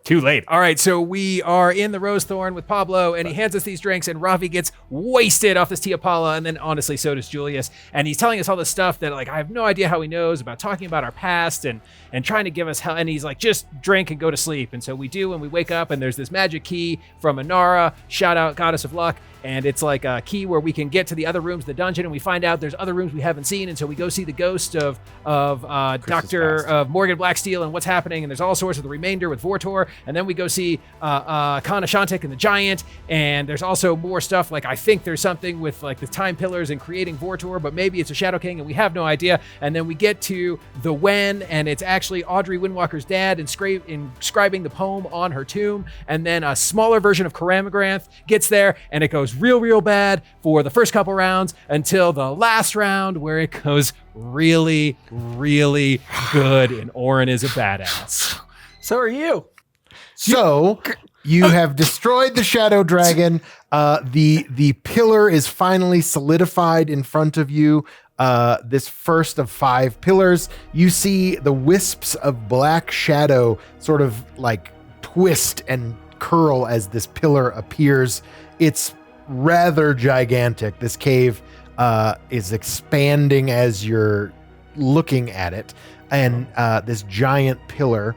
Too late. All right, so we are in the Rose Thorn with Pablo, and he hands us these drinks, and Ravi gets wasted off this Tia Paula, and then honestly, so does Julius. And he's telling us all this stuff that, like, I have no idea how he knows about talking about our past and trying to give us hell. And he's like, just drink and go to sleep. And so we do, and we wake up, and there's this magic key from Inara, shout out Goddess of Luck. And it's like a key where we can get to the other rooms of the dungeon, and we find out there's other rooms we haven't seen. And so we go see the ghost of Morgan Blacksteel and what's happening. And there's all sorts of the remainder with Vortor. And then we go see Khan Ashantik and the Giant. And there's also more stuff. Like, I think there's something with like the time pillars and creating Vortor, but maybe it's a Shadow King and we have no idea. And then we get to the Wen, and it's actually Audrey Windwalker's dad inscribing the poem on her tomb. And then a smaller version of Karamagranth gets there, and it goes real bad for the first couple rounds until the last round where it goes really good, and Orin is a badass. So are you. So you have destroyed the Shadow Dragon. The pillar is finally solidified in front of you. This first of 5 pillars. You see the wisps of black shadow sort of like twist and curl as this pillar appears. It's rather gigantic. This cave is expanding as you're looking at it, and this giant pillar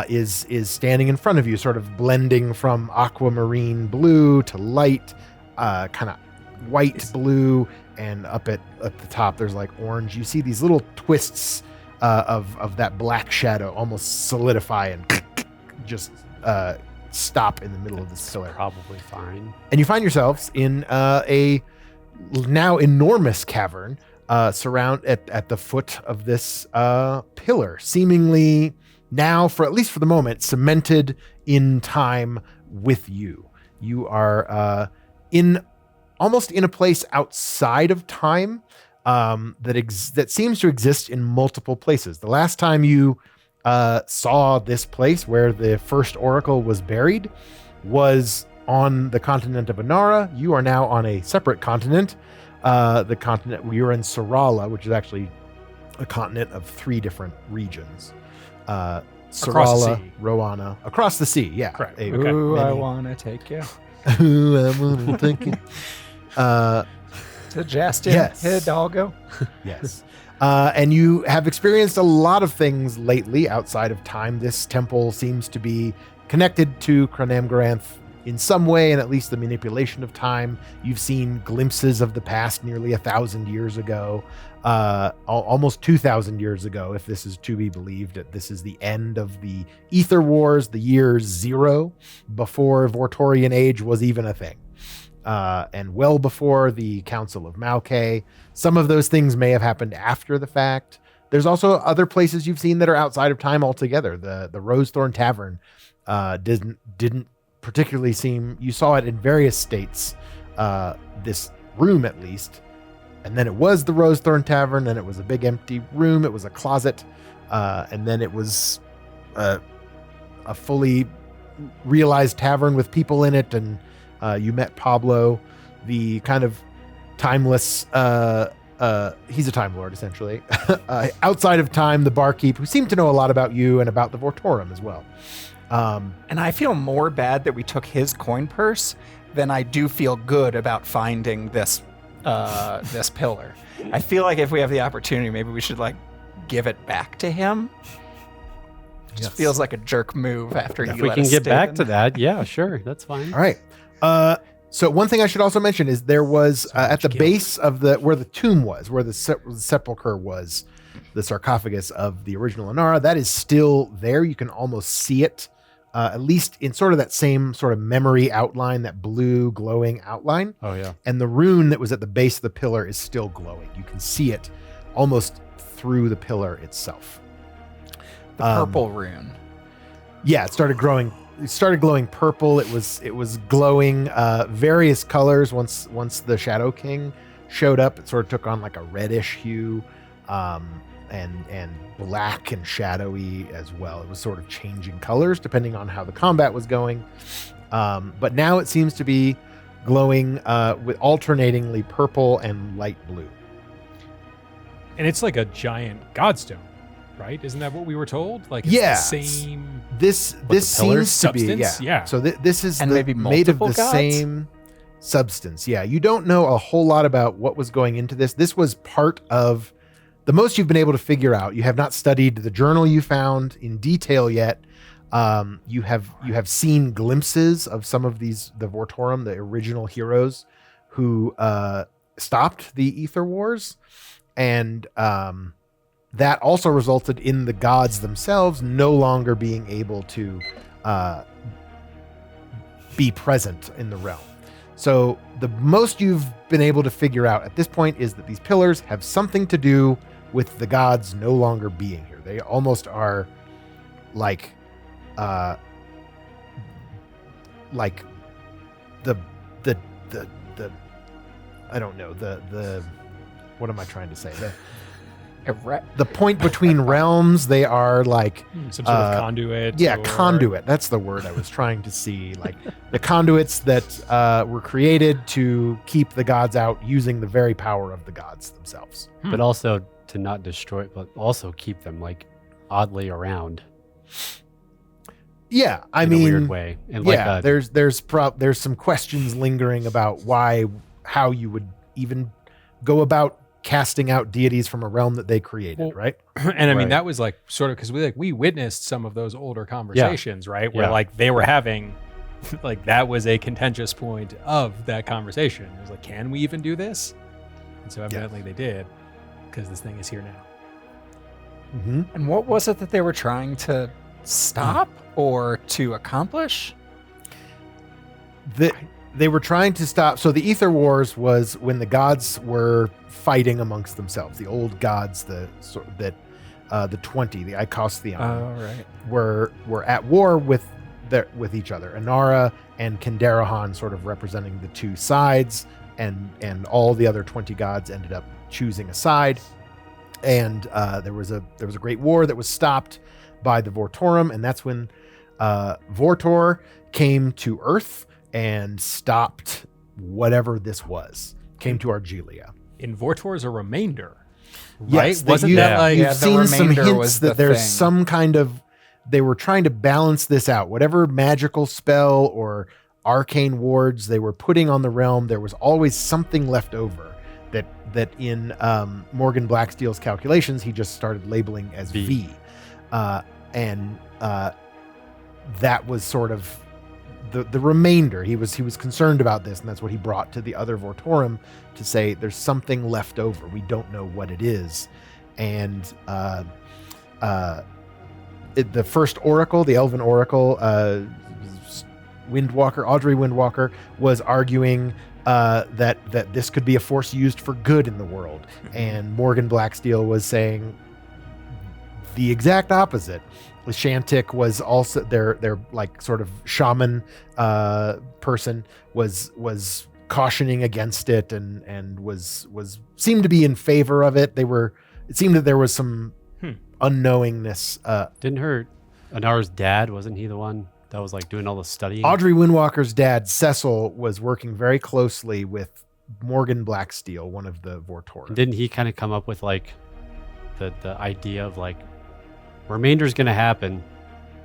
is standing in front of you, sort of blending from aquamarine blue to light, kind of white blue, and up at the top there's like orange. You see these little twists of that black shadow almost solidify and just stop in the middle of this pillar. Probably fine. And you find yourselves in a now enormous cavern surround at the foot of this pillar, seemingly now, for at least for the moment, cemented in time with you. You are almost in a place outside of time that seems to exist in multiple places. The last time you saw this place where the first oracle was buried was on the continent of Inara. You are now on a separate continent, the continent where you're in Sarala, which is actually a continent of 3 different regions. Sarala, Roana, across the sea. Yeah. Correct. Ooh, I want to take you. Ooh, I want to take you. To Justin. Yes. Hidalgo. Yes. And you have experienced a lot of things lately outside of time. This temple seems to be connected to Cranamgaranth in some way, and at least the manipulation of time. You've seen glimpses of the past nearly 1,000 years ago, almost 2,000 years ago, if this is to be believed. That this is the end of the Ether Wars, the year 0, before Vortorian Age was even a thing. And well before the Council of Maukay. Some of those things may have happened after the fact. There's also other places you've seen that are outside of time altogether. The Rosethorn Tavern didn't particularly seem. You saw it in various states. This room, at least, and then it was the Rosethorn Tavern, and it was a big empty room. It was a closet, and then it was a fully realized tavern with people in it, and you met Pablo, the kind of timeless, he's a Time Lord, essentially. Outside of time, the barkeep, who seemed to know a lot about you and about the Vortorum as well. And I feel more bad that we took his coin purse than I do feel good about finding this this pillar. I feel like if we have the opportunity, maybe we should like give it back to him. Just feels like a jerk move after he let us If we can get stay back the to night. that, yeah, sure, that's fine. All right. So one thing I should also mention is there was at the base of where the tomb was, where the sepulcher was, the sarcophagus of the original Inara, that is still there. You can almost see it, at least in sort of that same sort of memory outline, that blue glowing outline. Oh, yeah. And the rune that was at the base of the pillar is still glowing. You can see it almost through the pillar itself. The purple rune. Yeah, it started glowing purple. It was glowing various colors once the Shadow King showed up. It sort of took on like a reddish hue, and black and shadowy as well. It was sort of changing colors depending on how the combat was going. But now it seems to be glowing with alternatingly purple and light blue. And it's like a giant godstone. right? Isn't that what we were told? Like, it's Yeah. the same. This the pillars? seems to be Substance? Yeah. So this is And maybe made of multiple the gods? same substance. Yeah, you don't know a whole lot about what was going into this. This was part of the most you've been able to figure out. You have not studied the journal you found in detail yet. You have seen glimpses of some of the Vortorum, the original heroes who stopped the Ether Wars, and that also resulted in the gods themselves no longer being able to be present in the realm. So the most you've been able to figure out at this point is that these pillars have something to do with the gods no longer being here. They almost are like the I don't know, the what am I trying to say? The point between realms, they are like some sort of conduit. Yeah, or... conduit. That's the word I was trying to see. Like the conduits that were created to keep the gods out using the very power of the gods themselves. But also to not destroy, but also keep them like oddly around. Yeah, I in mean, a weird way. And yeah, like there's some questions lingering about how you would even go about casting out deities from a realm that they created, right? And I mean, Right. that was like sort of because we witnessed some of those older conversations, right? Where Yeah. like they were having, like that was a contentious point of that conversation. It was like, can we even do this? And so evidently they did, because this thing is here now. Mm-hmm. And what was it that they were trying to stop or to accomplish? They were trying to stop. So the Ether Wars was when the gods were fighting amongst themselves. The old gods, the 20, the Icostheon, Right. were at war with each other. Inara and Kenderahan sort of representing the two sides, and all the other 20 gods ended up choosing a side. And there was a great war that was stopped by the Vortorum, and that's when Vortor came to Earth and stopped whatever this was. Came to Argilia. In Vortor's a remainder, Yes, right? Wasn't you, that like you've Yeah, the seen some remainder hints was that the there's thing. some kind of, they were trying to balance this out. Whatever magical spell or arcane wards they were putting on the realm, there was always something left over that in Morgan Blacksteel's calculations, he just started labeling as V. And that was sort of the remainder. He was concerned about this, and that's what he brought to the other Vortorum to say there's something left over. We don't know what it is. And the first oracle, the Elven Oracle, Windwalker, Audrey Windwalker, was arguing that this could be a force used for good in the world. And Morgan Blacksteel was saying the exact opposite. Shantik was also their like sort of shaman person was cautioning against it and was seemed to be in favor of it. It seemed that there was some unknowingness. didn't hurt. Anar's dad, wasn't he the one that was like doing all the studying? Audrey Windwalker's dad, Cecil, was working very closely with Morgan Blacksteel, one of the Vortorum. Didn't he kind of come up with like the idea of like remainder's going to happen,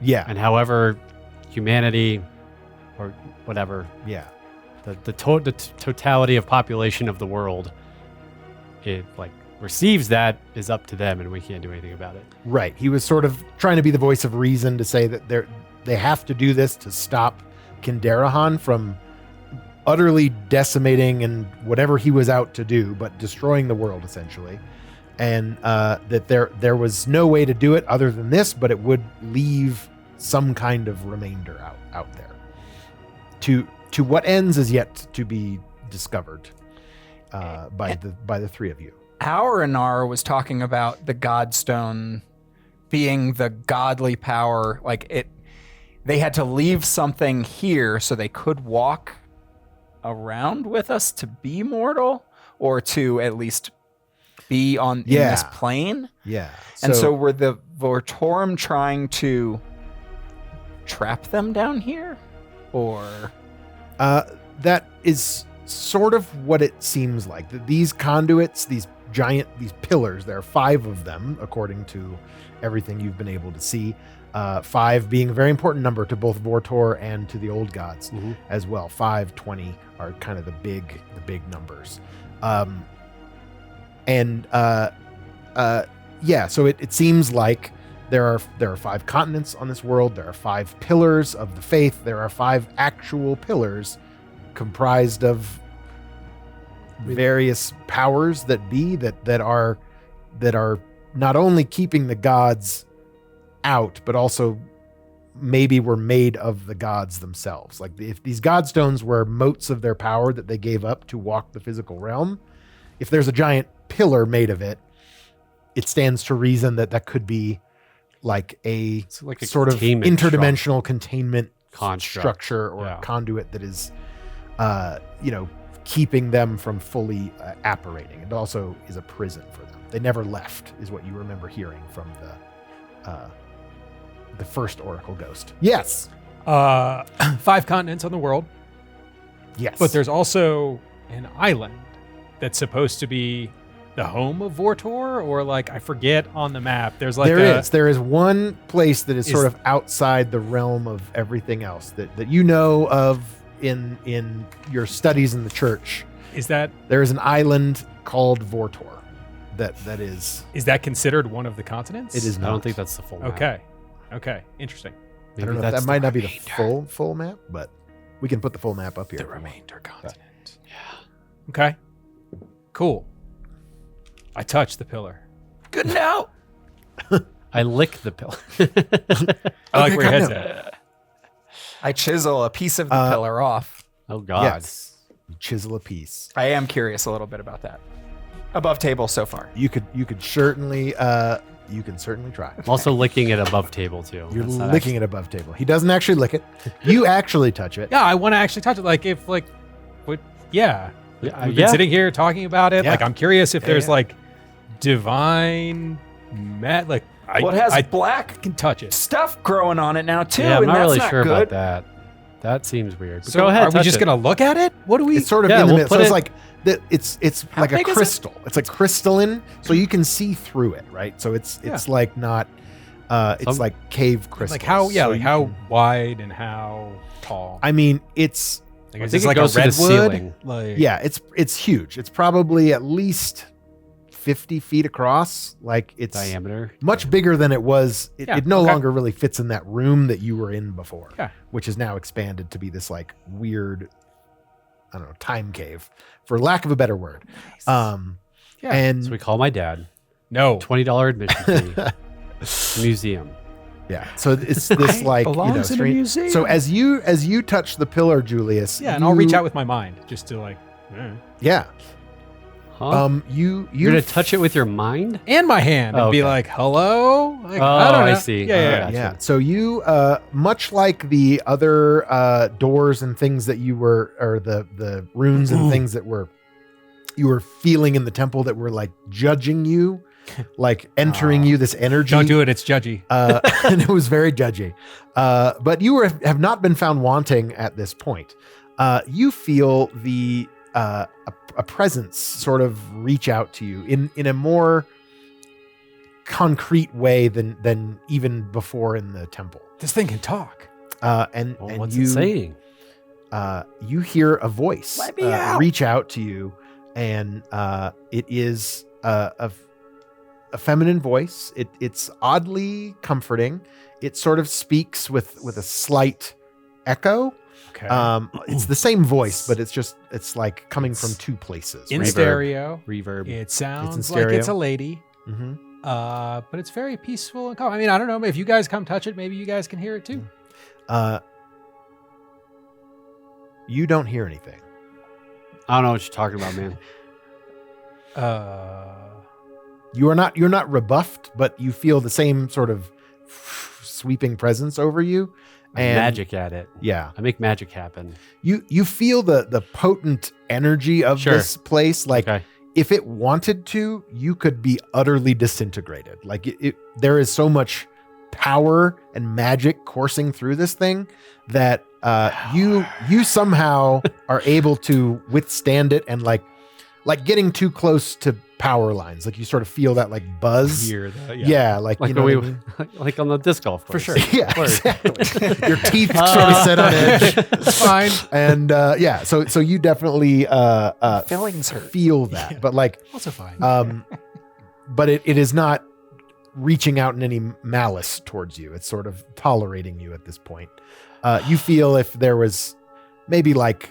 Yeah, and however humanity or whatever yeah. the totality of population of the world, it like receives that is up to them, and we can't do anything about it. Right. He was sort of trying to be the voice of reason to say that they have to do this to stop Kenderahan from utterly decimating and whatever he was out to do, but destroying the world essentially. And that there was no way to do it other than this, but it would leave some kind of remainder out there. To what ends is yet to be discovered by the three of you. Our Anar was talking about the Godstone being the godly power. Like they had to leave something here so they could walk around with us to be mortal, or to at least be in this plane. Yeah. And so were the Vortorum trying to trap them down here? Or that is sort of what it seems like. That these conduits, these these pillars. There are 5 of them, according to everything you've been able to see. 5 being a very important number to both Vortor and to the old gods as well. 5, 20 are kind of the big numbers. So it seems like there are 5 continents on this world. There are 5 pillars of the faith. There are 5 actual pillars comprised of various powers that are not only keeping the gods out, but also maybe were made of the gods themselves. Like if these godstones were motes of their power that they gave up to walk the physical realm, if there's a giant pillar made of it, it stands to reason that could be like a sort of interdimensional containment structure or conduit that is, keeping them from fully apparating. It also is a prison for them. They never left, is what you remember hearing from the first Oracle Ghost. Yes. 5 continents on the world. Yes. But there's also an island that's supposed to be the home of Vortor, or like, I forget on the map. There's like there is one place that is sort of outside the realm of everything else that you know of in your studies in the church. Is that there is an island called Vortor that is that considered one of the continents? It is not. I don't think that's the full map. Okay. Interesting. I don't know if that might not be the full map, but we can put the full map up here. The remainder continent. Yeah. Okay. Cool. I touch the pillar. Good now. I lick the pillar. I like where your head's at. I chisel a piece of the pillar off. Oh God. Yes. You chisel a piece. I am curious a little bit about that. Above table so far. You could certainly try. I'm also licking it above table too. You're licking it above table. He doesn't actually lick it. You actually touch it. Yeah, I want to actually touch it. Like if like, what? Yeah. We've been sitting here talking about it. Yeah. Like I'm curious if there's like divine like it has black can touch it. stuff growing on it now too. Yeah, I'm and not really that's sure about good. that. That seems weird. But So go ahead. are we just gonna look at it? What do we? It's sort of Yeah, in the we'll middle. So put it's it- like it's like a big is it? crystal. It's like crystalline, so you can see through it, right? So it's like not it's like cave crystal. like how? Yeah, like how wide and how tall? I mean, it's Like, I is think this it like goes a to the redwood? ceiling. Like yeah, it's huge. It's probably at least 50 feet across. Like it's diameter. much bigger than it was. It no okay. longer really fits in that room that you were in before, Yeah. which is now expanded to be this like weird, I don't know, time cave, for lack of a better word. Yeah. And So we call my dad. No. $20 admission fee. Museum. yeah, so it's this like belongs in a strange- museum. So as you touch the pillar, Julius, Yeah, and I'll reach out with my mind just to like, Yeah, Huh? you're You're gonna touch it with your mind? and my hand and Oh, be okay. like, hello. Like, Oh, I don't know. I see. Yeah, yeah. Gotcha. Yeah. So you, much like the other doors and things that you were, or the runes and things that you were feeling in the temple that were like judging you, like entering you, this energy. Don't do it. It's judgy. And it was very judgy. But you have not been found wanting at this point. You feel the a presence sort of reach out to you in a more concrete way than even before in the temple. This thing can talk. And What's you it saying? you hear a voice Let me out. reach out to you, and it is a feminine voice. It's oddly comforting. It sort of speaks with a slight echo. Okay. It's the same voice, but it's like coming from two places. in right? stereo. Reverb. It sounds like stereo. it's a lady. Mhm. But it's very peaceful and calm. I mean, I don't know. If you guys come touch it, maybe you guys can hear it too. You don't hear anything. I don't know what you're talking about, man. You're not rebuffed, but you feel the same sort of sweeping presence over you. And Magic at it. Yeah. I make magic happen. You feel the potent energy of Sure. this place. Like Okay. if it wanted to, you could be utterly disintegrated. Like there is so much power and magic coursing through this thing that you somehow are able to withstand it and like like getting too close to power lines. Like you sort of feel that like buzz. Hear that, Yeah, like you know what I mean? like on the disc golf course. For sure. Yeah, exactly. Your teeth sort of set on edge. It's fine. And so you definitely Feelings hurt. feel that, but like Also fine. but it is not reaching out in any malice towards you. It's sort of tolerating you at this point. You feel if there was maybe like,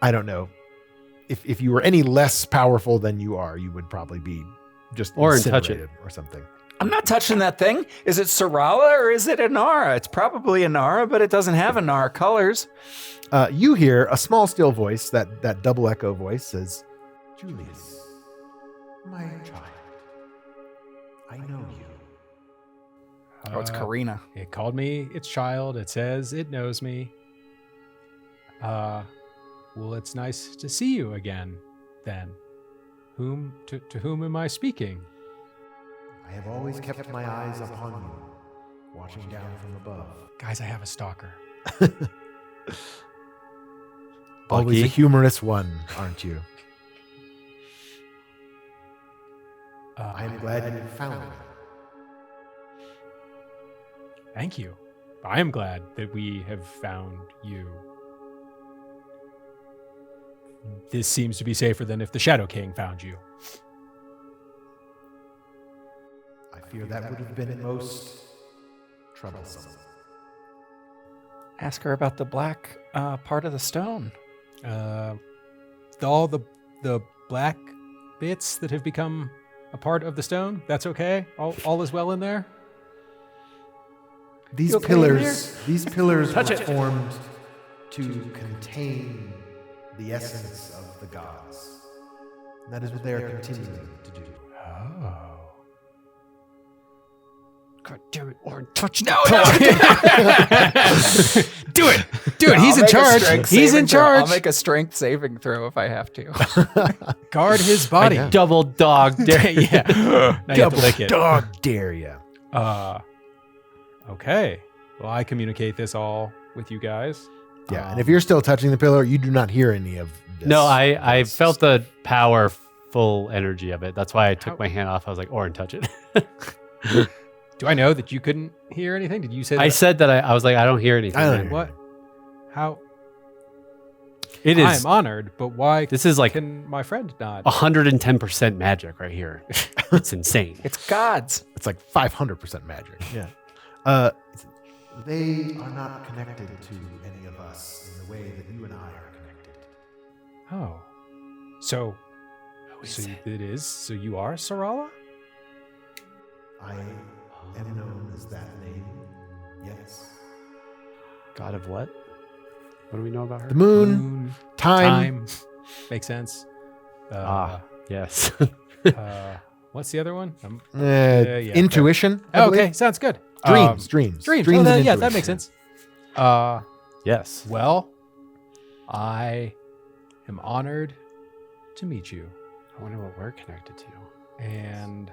I don't know, if you were any less powerful than you are, you would probably be just Or touch it. incinerated or something. I'm not touching that thing. Is it Sarala or is it Inara? It's probably Inara, but it doesn't have Inara colors. You hear a small, still voice, that double echo voice says, Julius, my child, I know you. Oh, it's Karina. It called me its child. It says it knows me. Well, it's nice to see you again, then. To whom am I speaking? I have always kept my eyes upon you, watching down from above. Guys, I have a stalker. Always a humorous one, aren't you? I am glad you found me. Thank you. I am glad that we have found you. This seems to be safer than if the Shadow King found you. I fear that would have been most troublesome. Ask her about the black part of the stone. All the black bits that have become a part of the stone, that's okay? All is well in there? These okay pillars Touch were it. formed to contain the essence of the gods. And that is what they are continuing to do. Oh. God damn it, Orin, touch No, Do it! Do it! He's in charge. He's in charge. I'll make a strength saving throw if I have to. Guard his body. I know. double dog dare. Yeah. Now you have to lick it. Dog dare ya. Okay. Well, I communicate this all with you guys. Yeah, and if you're still touching the pillar, you do not hear any of this. No, I felt the powerful energy of it. That's why I took my hand off. I was like, Orin, touch it. Do I know that you couldn't hear anything? Did you say that? I said that I was like, I don't hear anything. I don't man. hear What? How? It is. I'm honored, but why This is like can my friend not? 110% magic right here. It's insane. It's gods. It's like 500% magic. Yeah. They are not connected to any of us in the way that you and I are connected. Oh. So it is. So you are Sarala? I am known as that name. Yes. God of what? What do we know about her? The moon, time. Makes sense. Yes. What's the other one? uh, yeah, intuition. I Oh, believe. okay, sounds good. Dreams. Dreams. Dreams Oh, and yeah, intuition. that makes sense. Yes. Well, I am honored to meet you, I wonder what we're connected to. and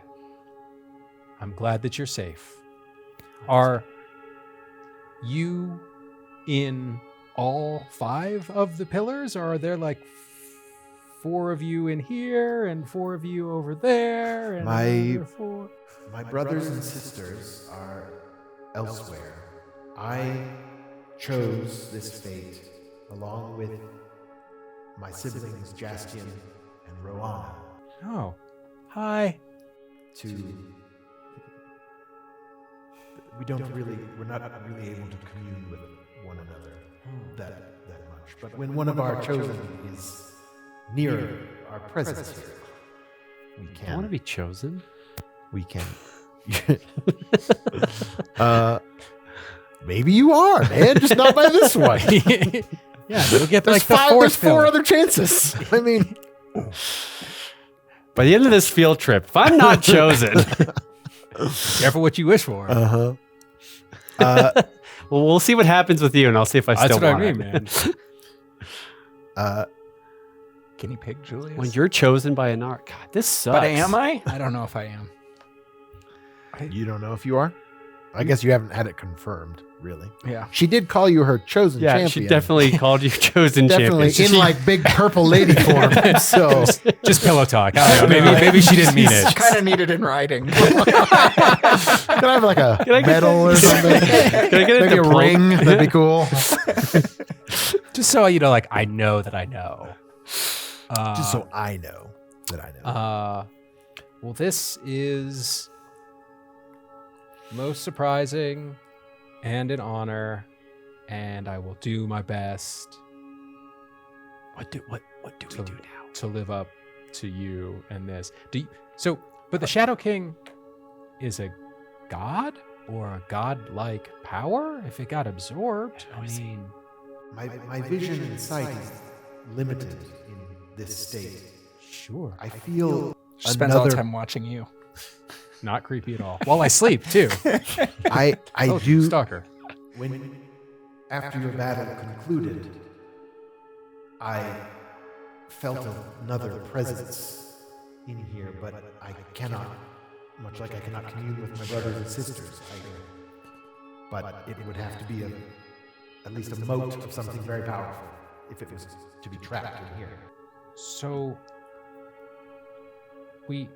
I'm glad that you're safe. Are you in all 5 of the pillars, or are there like 4 of you in here and 4 of you over there? And another 4? My brothers and sisters are elsewhere. I chose this fate along with my siblings Jastian and Rowana Oh, hi. we're not really able to commune with one another that much. But when one of our chosen is near our presence here, we I want to can. be chosen. We can. Maybe you are, man. Just not by this one. Yeah, you'll get There's like the 4th there's 4 pillar. other chances. I mean, By the end of this field trip, if I'm not chosen, Careful what you wish for. well, well, we'll see what happens with you, and I'll see if I That's still what I want mean, it. man. Guinea pig Julius. When you're chosen by an art, God, this sucks. But am I? I don't know if I am. you don't know if you are. I guess you haven't had it confirmed, really. Yeah. She did call you her chosen Yeah, champion. she definitely called you chosen Definitely champion. in like big purple lady form. So Just pillow talk. I don't know. Maybe she didn't mean it. Kind of needed in writing. can I have like a I get medal or something? Can I get Maybe a diploma? ring? That'd be cool. Just so you know, like I know that I know. Just so I know that I know. Well, this is most surprising and an honor, and I will do my best. What do we do now to live up to you and this? But the Shadow King is a god or a god-like power? If it got absorbed, I mean, My vision and sight is limited in this state. sure, I feel She spends all the another. time watching you. not creepy at all. While I sleep too. I do. Stalker. When after your battle concluded, I felt another presence in here, but I cannot, much like I cannot commune with my brothers and sisters. But it would have to be at least a mote of something very powerful if it was to be trapped in here. So we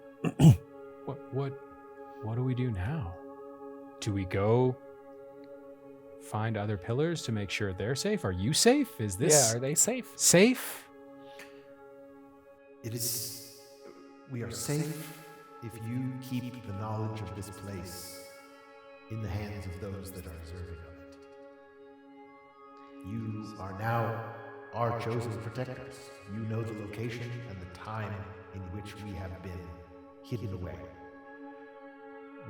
what do we do now? Do we go find other pillars to make sure they're safe? Are you safe? Is this Are they safe? safe? It is. We are safe if you keep the knowledge of this place in the hands of those that are deserving of it. You are now our chosen protectors. You know the location and the time in which we have been hidden away.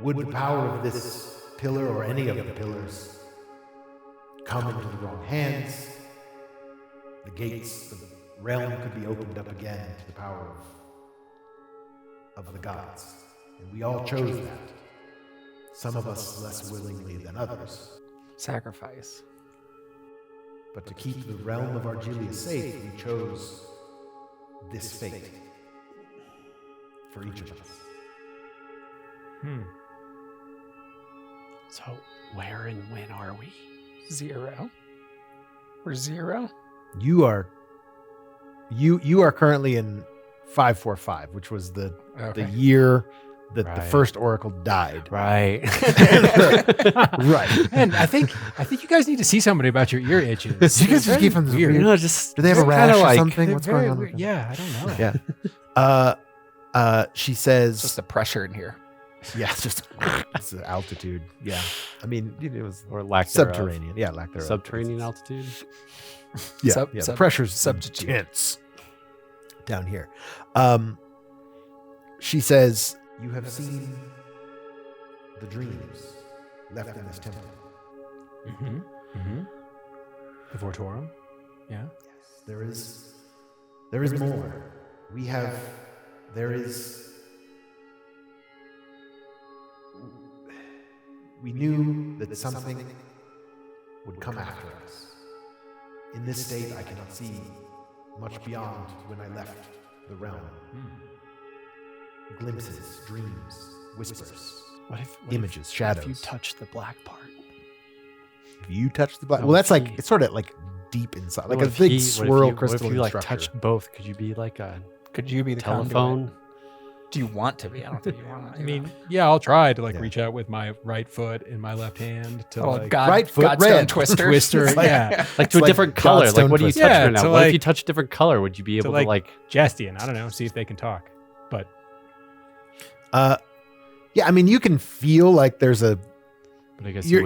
Would the power of this pillar or any of the pillars come into the wrong hands, the gates, the realm could be opened up again to the power of the gods. And we all chose that. Some of us less willingly than others. Sacrifice. But to keep the realm of Argilia safe, we chose this fate for each of us. So where and when are we? 0. We're 0. You are currently in 545, which was the year that the Right. first oracle died. Right. Right. And I think you guys need to see somebody about your ear itches. You guys just keep them weird. weird. You know, just Do they have a kinda rash or like- something? They're What's very going on? weird. with them? Yeah, I don't know. Yeah. She says, Just the pressure in here. yeah, it's just it's the altitude. Yeah. I mean, it was or lack thereof. subterranean. Yeah, lack thereof. Subterranean altitude. Yeah, Sub- yeah. sub- The pressure's substitute. intense down here. She says, you have seen the dreams left in this temple. The Vortorum. Yeah. Yes, there is more. We knew that something would come after us. In this state, I cannot see much beyond when I left the realm. Glimpses, dreams, whispers, images, shadows. If you touch the black part. If you touch the black, So well, that's like he- it's sort of like deep inside, like What a if big he- swirl what if crystalline you like structure. touched both? Could you be like a Could you be the conduit? telephone? Do you want to be? I don't think you want to. I mean, yeah, I'll try to Yeah. reach out with my right foot in my left hand to oh, like God, right foot Godstone red. Twister. twister. It's like- Yeah. Like to a like different color. Like Godstone what do you twist. touch Yeah, right now? to What if like- you touch a different color? Would you be able like- to like? Jastian, I don't know. See if they can talk. But Yeah, I mean, you can feel like there's a. But I guess You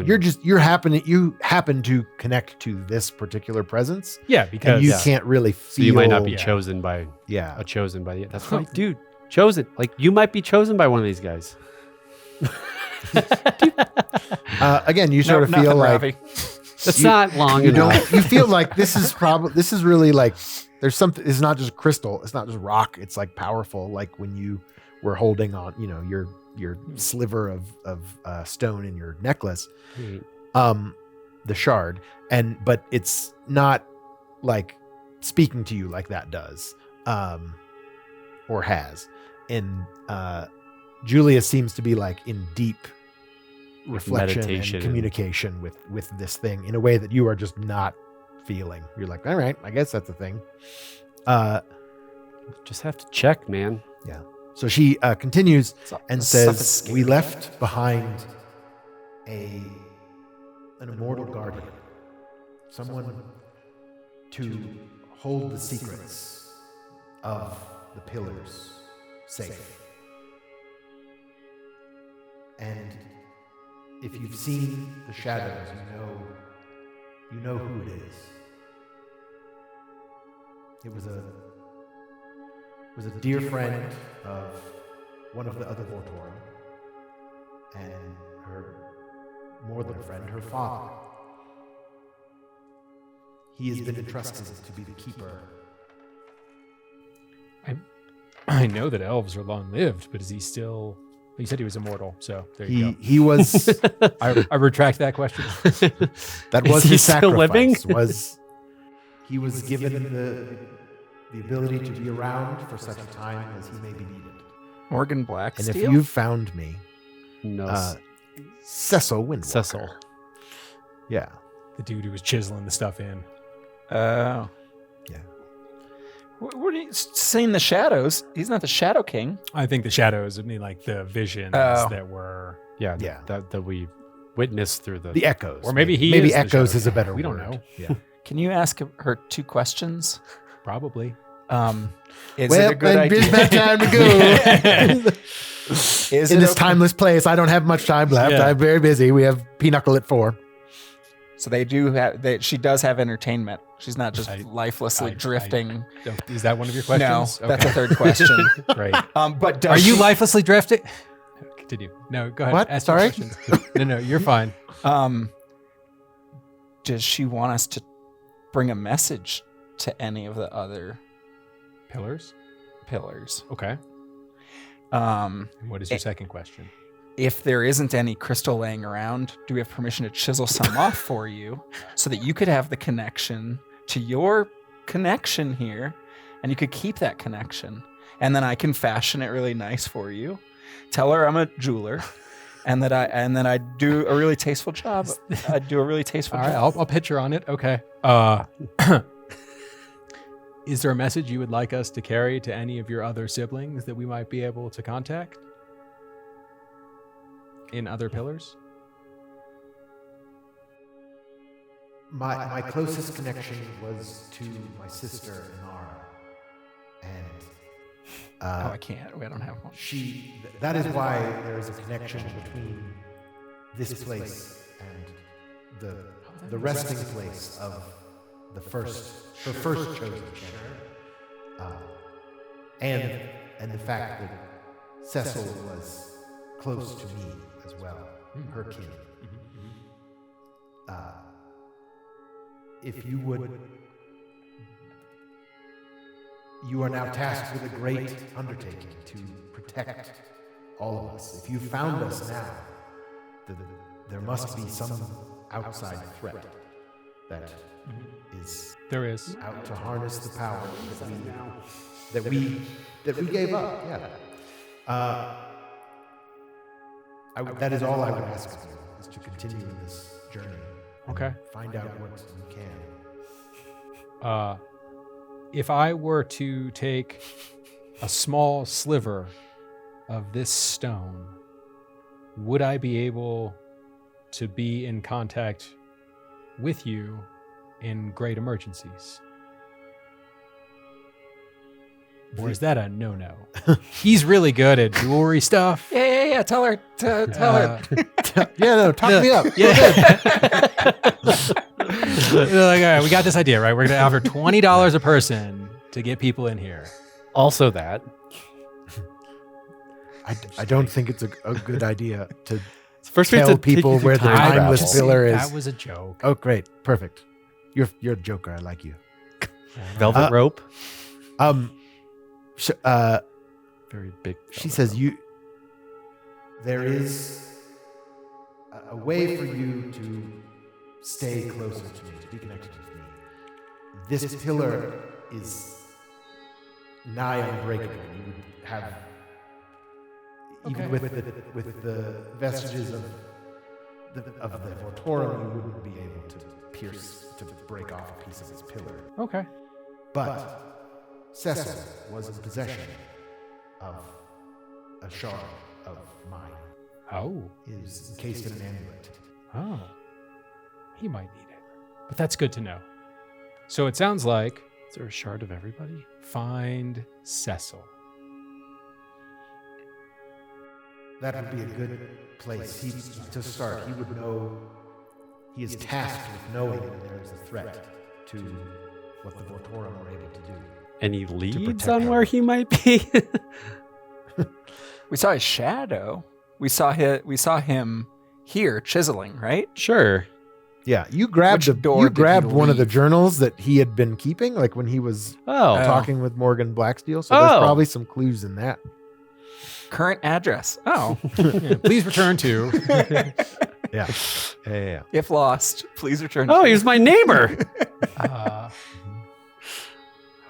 happen to connect to this particular presence, yeah, because and you can't really So feel. you might not be Yeah. chosen by Yeah. chosen by the. That's right, dude. Chosen. Like you might be chosen by one of these guys. Again, you sort of feel like Ravi. That's You- not long you enough. don't. You feel like this is really like there's something. It's not just crystal. It's not just rock. It's like powerful. Like when you were holding on, your sliver of stone in your necklace, the shard, but it's not like speaking to you like that does, or has, and Julius seems to be like in deep reflection meditation and and- communication with this thing in a way that you are just not feeling. You're like, all right, I guess that's a thing. Just have to check, man. Yeah. So she continues and This stuff is says, scary. "We left behind an immortal guardian, someone to hold the secrets of the pillars safe. And if you've seen the shadows, you know who it is. It was a dear friend of one of the other Vortorum, and her, more than a friend, her father. He has been entrusted to be the keeper." I know that elves are long-lived, but is he still... You said he was immortal, so there you go. He was I retract that question. that Is was he his still living? sacrifice. He was given the ability to be around for such a time as he may be needed. Morgan And Blacksteel. if you've found me, No. Cecil Windwalker. Cecil. Yeah. The dude who was chiseling the stuff in. Oh. Yeah. What are you saying? The shadows? He's not the Shadow King. I think the shadows, like the visions Oh. that were... Yeah. Yeah. That we witnessed through The echoes. Or maybe he maybe is the echoes Shadow is a King. better We don't word. know. Yeah. Can you ask her 2 questions? Probably. Is Well, it a good then it's idea? about time to go. Is In it this okay- timeless place, I don't have much time left. Yeah. I'm very busy. We have Pinochle at 4. So they do have. She does have entertainment. She's not just lifelessly I- drifting. Is that one of your No, questions? that's a third question. Great. But does Are you she- lifelessly drifting? Continue. No, go ahead. What? Ask your Sorry? questions. No, you're fine. Does she want us to bring a message to any of the other Pillars? pillars? Okay. Um, And what is your second question? if there isn't any crystal laying around, do we have permission to chisel some off for you so that you could have the connection to your connection here and you could keep that connection? And then I can fashion it really nice for you. Tell her I'm a jeweler and that I do a really tasteful job. I do a really tasteful All right, job. I'll pitch her on it. Okay. Is there a message you would like us to carry to any of your other siblings that we might be able to contact in other pillars? My closest connection was to my sister Inara, and Oh, I can't. We don't have one. that is why there is a connection between this place and the resting place of her first chosen shadow, and the fact that Cecil was close to me as well, her kin. If you would, you are now tasked with a great undertaking to protect all of us. If you found us now, there must be some outside threat that is There is. out to harness the power that we gave up. Yeah. That is all I would ask of you, is to continue in this journey. Okay. Find out what you can. If I were to take a small sliver of this stone, would I be able to be in contact with you in great emergencies? Or is that a no-no? He's really good at jewelry stuff. Yeah. Tell her. Tell her. Yeah, no, talk me up. Like, all right, we got this idea, right? We're going to offer $20 a person to get people in here. Also that. I don't think it's a good idea to First we have tell to take people you through where the time timeless travel. pillar is. That was a joke. Oh, great. Perfect. You're a joker. I like you. Velvet rope. Very big. She velvet says rope. there is a way for you to stay closer to me, to be connected with me. This pillar is nigh unbreakable. You would have, even with the vestiges of of the Vortorum, you wouldn't be able to break off a piece of its pillar. Okay. But Cecil was in possession of a shard of mine. Oh. Is encased in an amulet. Oh. He might need it. But that's good to know. So it sounds like Is there a shard of everybody? find Cecil. That would be a good place to start. He would know. He is tasked with knowing that there is a threat to what the Vortorum are able to do. Any leads protect on her. where he might be? We saw his shadow. We saw him here chiseling, right? Sure. Yeah, you grabbed Which door did he one of the leave? journals that he had been keeping, like when he was Oh. talking with Morgan Blacksteel. So there's Oh. probably some clues in that. Current address. Oh, Yeah, please return to. Yeah. Yeah. if lost, please return. Oh, he was my neighbor.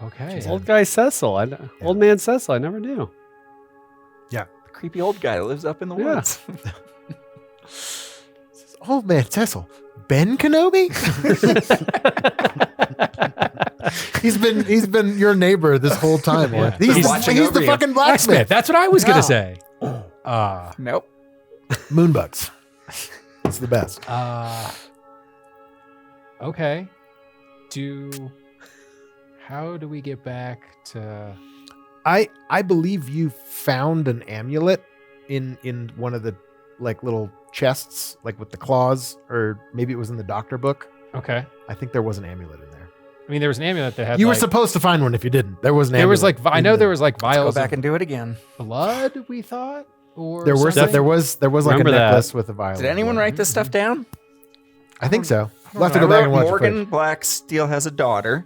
Okay. Old guy Cecil. Old man Cecil. I never knew. The creepy old guy that lives up in the Yeah. woods. Oh man, Cecil. Ben Kenobi? he's been your neighbor this whole time. Yeah. He's watching the over you. fucking Blacksmith. blacksmith. That's what I was gonna Yeah. say. Nope. Moonbugs. It's the best. Okay. How do we get back to? I believe you found an amulet in one of the like little chests, like with the claws, or maybe it was in the doctor book. Okay. I think there was an amulet in there. I mean, there was an amulet that had. You were like, supposed to find one if you didn't. There was an There amulet. was like I know there was like Go vials back of and do it again. blood. We thought, or there were something? there was like Remember a that. necklace with a vial. Did of anyone blood. write this stuff down? I think so. We'll have to I go back wrote and watch Morgan it. Blacksteel has a daughter.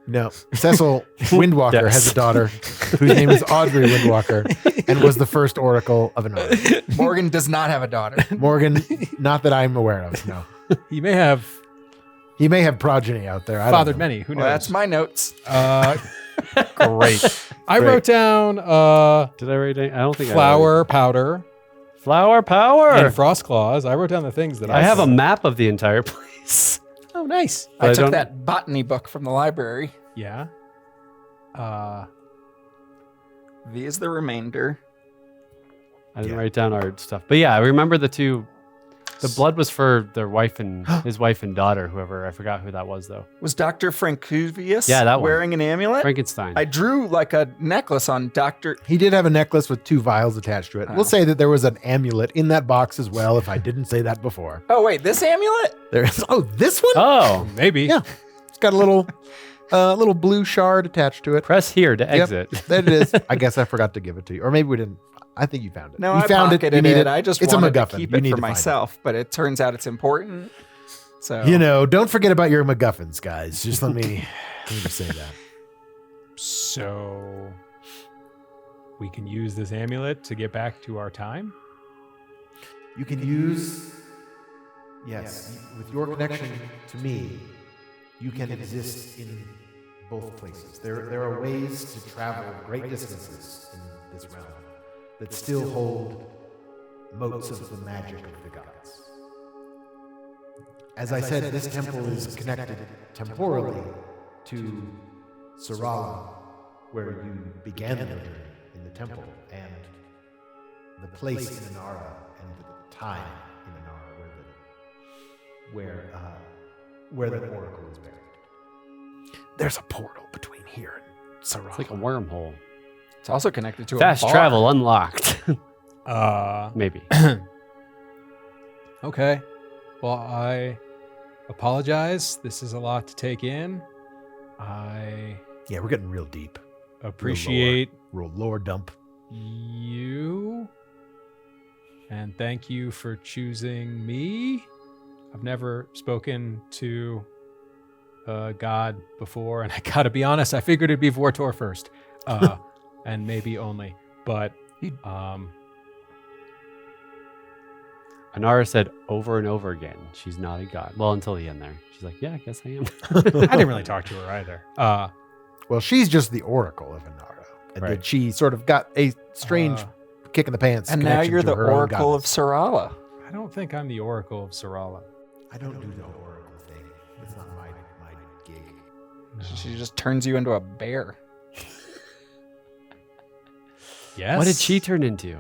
No, Cecil Windwalker Yes. has a daughter whose name is Audrey Windwalker and was the first oracle of an order. Morgan does not have a daughter. Morgan, not that I'm aware of. No, He may have he may have progeny out there. I don't fathered know. many. Who knows? Well, that's my notes. Great. I Great. wrote down Did I write any? I don't think flower powder Flower power. and frost claws. I wrote down the things that I have a map of the entire place. Oh, nice. But I I took don't- that botany book from the library. Yeah. V is the remainder. I didn't Yeah. write down our stuff. But yeah, I remember the two. The blood was for their wife and his wife and daughter, whoever. I forgot who that was, though. Was Dr. Frankuvius Yeah, that one. wearing an amulet? Frankenstein. I drew like a necklace on Dr. He did have a necklace with 2 vials attached to it. Oh. We'll say that there was an amulet in that box as well, if I didn't say that before. Oh, wait, this amulet? There's this one? Oh, Maybe. Yeah. It's got a little blue shard attached to it. press here to Yep. exit. There it is. I guess I forgot to give it to you. Or maybe we didn't. I think you found it. No, you I found pocketed You need it. I just it's wanted a MacGuffin. to keep You it need for to find myself, but it turns out it's important. So You know, don't forget about your MacGuffins, guys. Just let me just say that. So we can use this amulet to get back to our time. You can use, yes, with your connection to me, you can exist in both places. There are ways to travel great distances in this realm that still hold motes of the magic of the gods. As I said, this temple is connected temporally to Sarala, where you began living in the temple, and the place in Inara and the time in Inara where the oracle is buried. There's a portal between here and Sarala. It's like a wormhole. it's also connected to Fast a bar. travel unlocked. Maybe. Okay. Well, I apologize. This is a lot to take in. I Yeah, we're getting real deep. appreciate Real lore dump. you. And thank you for choosing me. I've never spoken to a god before, and I gotta be honest, I figured it'd be Vortor first. And maybe only. But Anara said over and over again, she's not a god. Well, until the end there. She's like, yeah, I guess I am. I didn't really talk to her either. Well, she's just the oracle of Inara. And Right. that she sort of got a strange kick in the pants. And now connection you're to the her own oracle of goddess. Sarala. I don't think I'm the Oracle of Sarala. I don't do the oracle thing. It's not my gig. She just turns you into a bear. Yes. What did she turn into?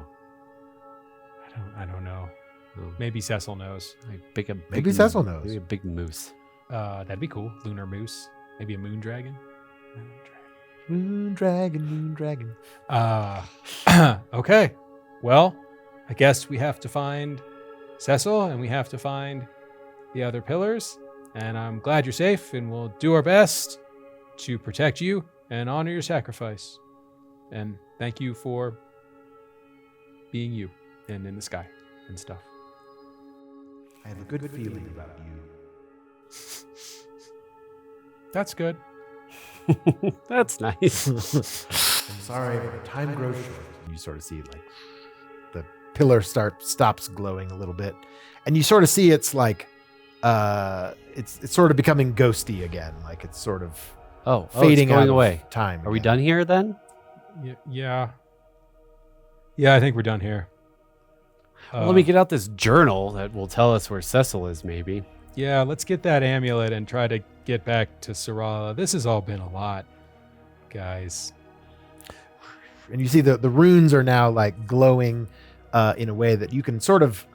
I don't know. Oh, Maybe Cecil knows. Maybe Cecil knows. Maybe a big moose. That'd be cool. Lunar moose. Maybe a moon dragon. Moon dragon. Okay. Well, I guess we have to find Cecil and we have to find the other pillars. And I'm glad you're safe, and we'll do our best to protect you and honor your sacrifice. And thank you for being you and in the sky and stuff. I have a good feeling about you. That's good. That's nice. I'm sorry, but time grows short. You sort of see like the pillar stops glowing a little bit, and you sort of see it's like it's sort of becoming ghosty again, like it's sort of fading it's going out away. Of time. Are we again. done here then? Yeah. Yeah, I think we're done here. Well, let me get out this journal that will tell us where Cecil is, maybe. Yeah, let's get that amulet and try to get back to Sarala. This has all been a lot, guys. And you see the runes are now like glowing in a way that you can sort of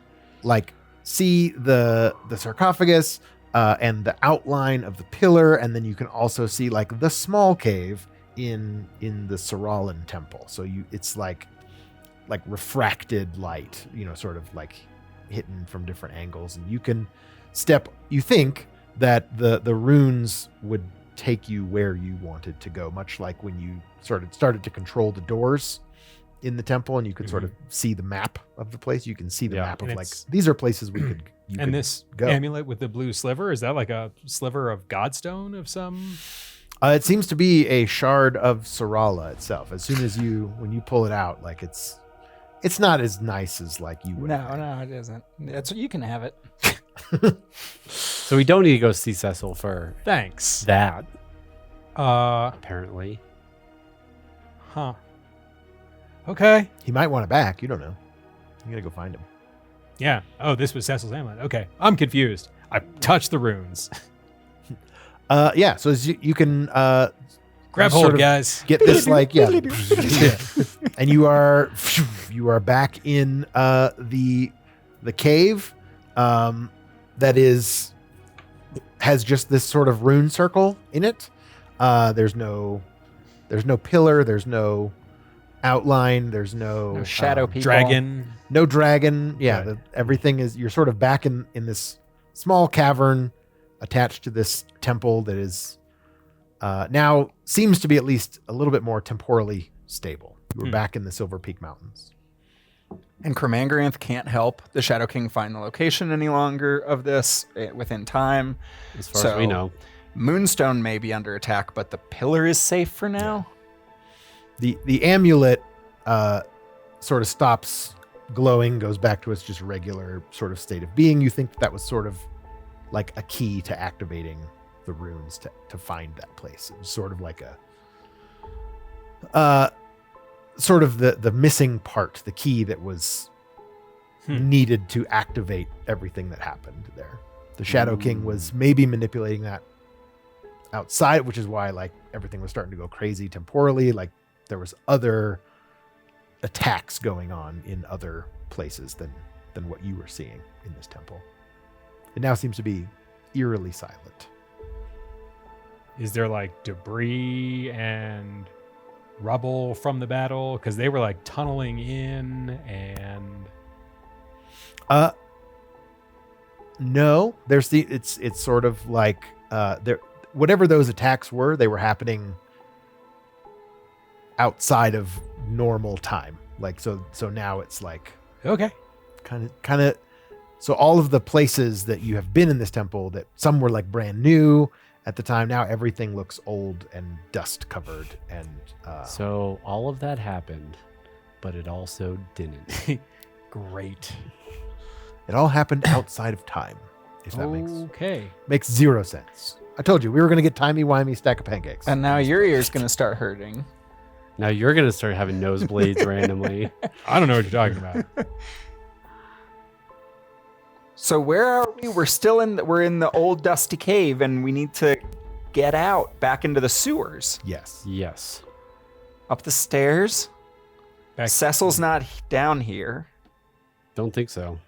like see the sarcophagus and the outline of the pillar, and then you can also see like the small cave in the Saralan temple. So it's like refracted light, sort of like hidden from different angles, and you can you think that the runes would take you where you wanted to go, much like when you started to control the doors in the temple, and you could sort of see the map of the place. You can see the map of and like, these are places you And could this go. amulet with the blue sliver, is that like a sliver of Godstone of some? It seems to be a shard of Sarala itself. As soon as when you pull it out, like it's not as nice as like you would. No, it isn't. You can have it. So we don't need to go see Cecil for Thanks. that, Uh, apparently. huh. Okay. He might want it back. You don't know. You gotta go find him. Yeah. Oh, this was Cecil's amulet. Okay. I'm confused. I touched the runes. Yeah. So as you can Grab sort hold, of guys. get this like yeah, and you are back in the cave that has just this sort of rune circle in it. There's no pillar, there's no outline, there's no shadow people. Dragon. no dragon. Yeah, Good. everything is, you're sort of back in this small cavern attached to this temple that is now seems to be at least a little bit more temporally stable. You were back in the Silver Peak Mountains. And Cromangranth can't help the Shadow King find the location any longer of this within time. As far as we know. Moonstone may be under attack, but the pillar is safe for now. The amulet sort of stops glowing, goes back to its just regular sort of state of being. You think that was sort of like a key to activating the runes to find that place. It was sort of like sort of the missing part, the key that was needed to activate everything that happened there. The Shadow King was maybe manipulating that outside, which is why like everything was starting to go crazy temporally. Like there was other attacks going on in other places than what you were seeing in this temple. It now seems to be eerily silent. Is there like debris and rubble from the battle? Because they were like tunneling in and... No, there's it's sort of like there, whatever those attacks were, they were happening outside of normal time. Like so now it's like Okay. kind of so all of the places that you have been in this temple, that some were like brand new at the time, now everything looks old and dust covered, and So all of that happened, but it also didn't. Great. it all happened outside of time. If that Okay. makes zero sense. I told you we were going to get timey-wimey stack of pancakes. And now your ear's going to start hurting. Now you're going to start having nosebleeds randomly. I don't know what you're talking about. So where are we? We're in the old dusty cave, and we need to get out back into the sewers. Yes. Yes. Up the stairs. Back- Cecil's not down here. Don't think so.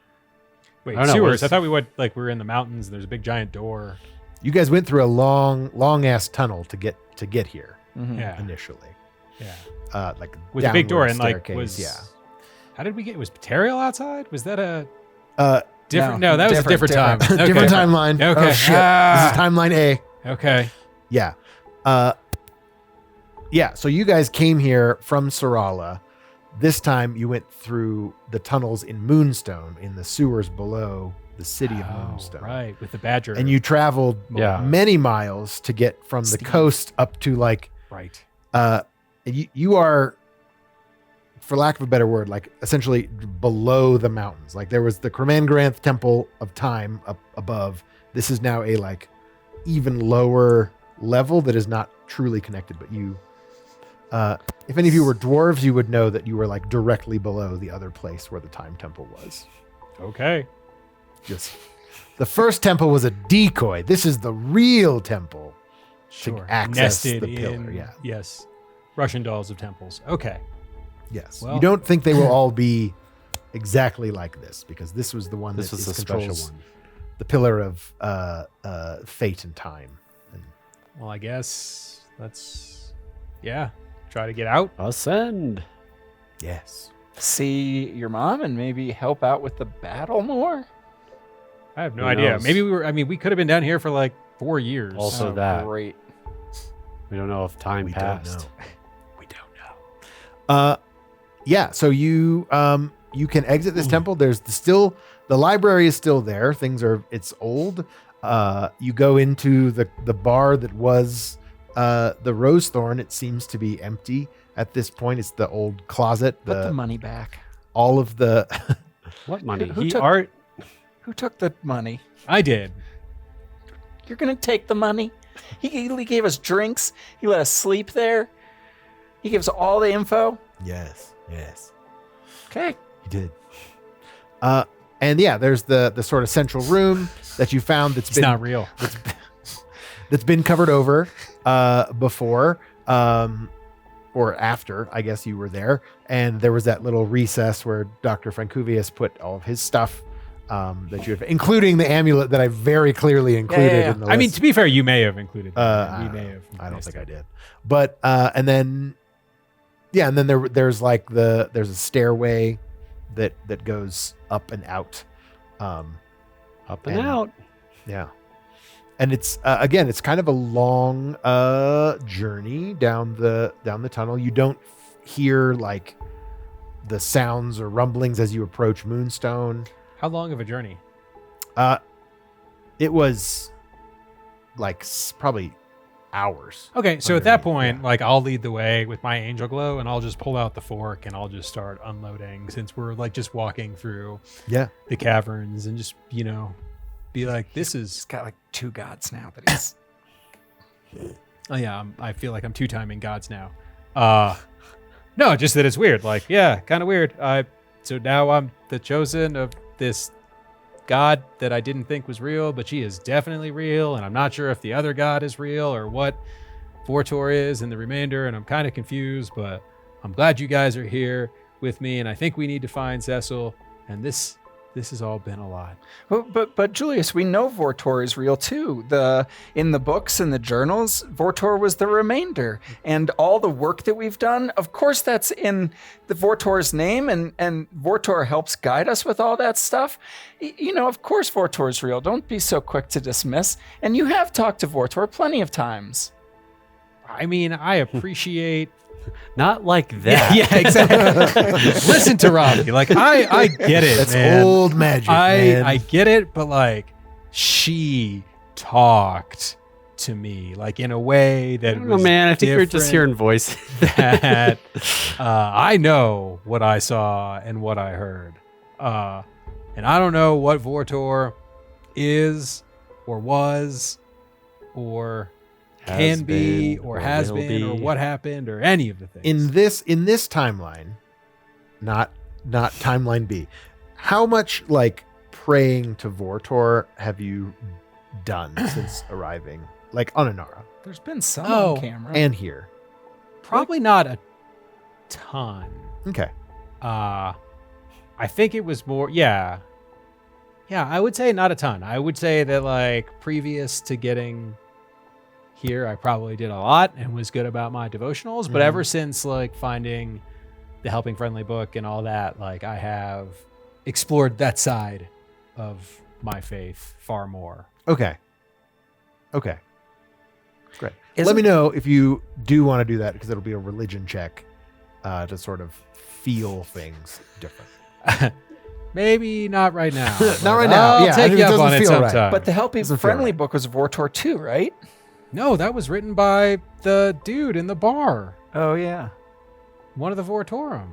Wait, I don't know, sewers. what's- I thought we went like we were in the mountains. And there's a big giant door. You guys went through a long ass tunnel to get here Yeah, initially. yeah. Like With a big door downward and like staircase, was. yeah. How did we get? Was Material outside? Was that a Different. different? No, that was a different time. Okay. Different timeline. Okay. Oh, shit. Ah. This is timeline A. Okay. Yeah. Yeah. So you guys came here from Sarala. This time you went through the tunnels in Moonstone, in the sewers below the city of Oh, Moonstone. right, with the badger. And you traveled Yeah. many miles to get from the Steve. coast up to like right. you are, for lack of a better word, like essentially below the mountains. Like there was the Cremangranth Temple of Time up above. This is now a like even lower level that is not truly connected. But you, if any of you were dwarves, you would know that you were like directly below the other place where the Time Temple was. Okay. Just the first temple was a decoy. This is the real temple. Sure. access Nested the pillar, in, yeah. Yes. Russian dolls of temples. Okay. Yes. Well- You don't think they will all be exactly like this, because this was the one This that was is the special controls one. the pillar of fate and time. And Well, I guess let's, try to get out. Ascend. yes. See your mom and maybe help out with the battle more. I have no Who idea. knows? Maybe we could have been down here for like 4 years. Also Oh, that. Great. We don't know if time We passed. don't know. We don't know. Yeah, so you can exit this temple. There's still the library is still there. It's old. You go into the bar that was the Rosethorn. It seems to be empty at this point. It's the old closet. Put the money back. All of the What money? Who He took- art. Who took the money? I did. You're gonna take the money? He gave us drinks. He let us sleep there. He gives all the info. yes. Okay. He did. And yeah, there's the sort of central room that you found that's It's been not real. that's been covered over before or after, I guess you were there. And there was that little recess where Dr. Frankuvius put all of his stuff that you have, including the amulet that I very clearly included yeah. in the I mean, list. to be fair, you may have included that. I We don't may know. have. I don't missed think I it. did. But and then and then there's like there's a stairway that goes up and out. Up and And- out. Yeah. And it's again, it's kind of a long journey down the tunnel. You don't hear like the sounds or rumblings as you approach Moonstone. How long of a journey? It was like probably hours. Okay, so at that Underneath, point, yeah. like I'll lead the way with my angel glow, and I'll just pull out the fork and I'll just start unloading, since we're like just walking through Yeah. the caverns, and just be like, this He's is. got like 2 gods now that he's. Oh yeah, I feel like I'm 2-timing gods now. No, just that it's weird. Like, yeah, kind of weird. So now I'm the chosen of this god that I didn't think was real, but she is definitely real, and I'm not sure if the other god is real or what Vortor is and the remainder, and I'm kind of confused, but I'm glad you guys are here with me, and I think we need to find Cecil, and this has all been a lot. But Julius, we know Vortor is real too. In the books and the journals, Vortor was the remainder, and all the work that we've done, of course, that's in the Vortor's name, and Vortor helps guide us with all that stuff. Of course, Vortor is real. Don't be so quick to dismiss. And you have talked to Vortor plenty of times. I mean, I appreciate. Not like that. Yeah, exactly. Listen to Ravi. Like, I get it, That's man. old magic, man. I get it, but like, she talked to me like in a way that I don't know, was man. I think you're just different hearing voices. that I know what I saw and what I heard, and I don't know what Vortor is or was or can be or has will been be. or what happened or any of the things. in this timeline, not timeline B, how much like praying to Vortor have you done since arriving? Like on Inara There's been some Oh. on camera. and here. Probably not a ton. Okay. I think it was more, yeah. Yeah, I would say not a ton. I would say that like previous to getting here, I probably did a lot and was good about my devotionals. But ever since like finding the Helping Friendly book and all that, like I have explored that side of my faith far more. Okay. Okay. Great. Isn't- Let me know if you do want to do that because it'll be a religion check to sort of feel things different. Maybe not right now. Not right now. I'll Yeah, I take think you it up doesn't on it feel right. sometime. But the Helping Doesn't feel Friendly right. book was Vortor too, right? No, that was written by the dude in the bar. Oh yeah. One of the Vortorum.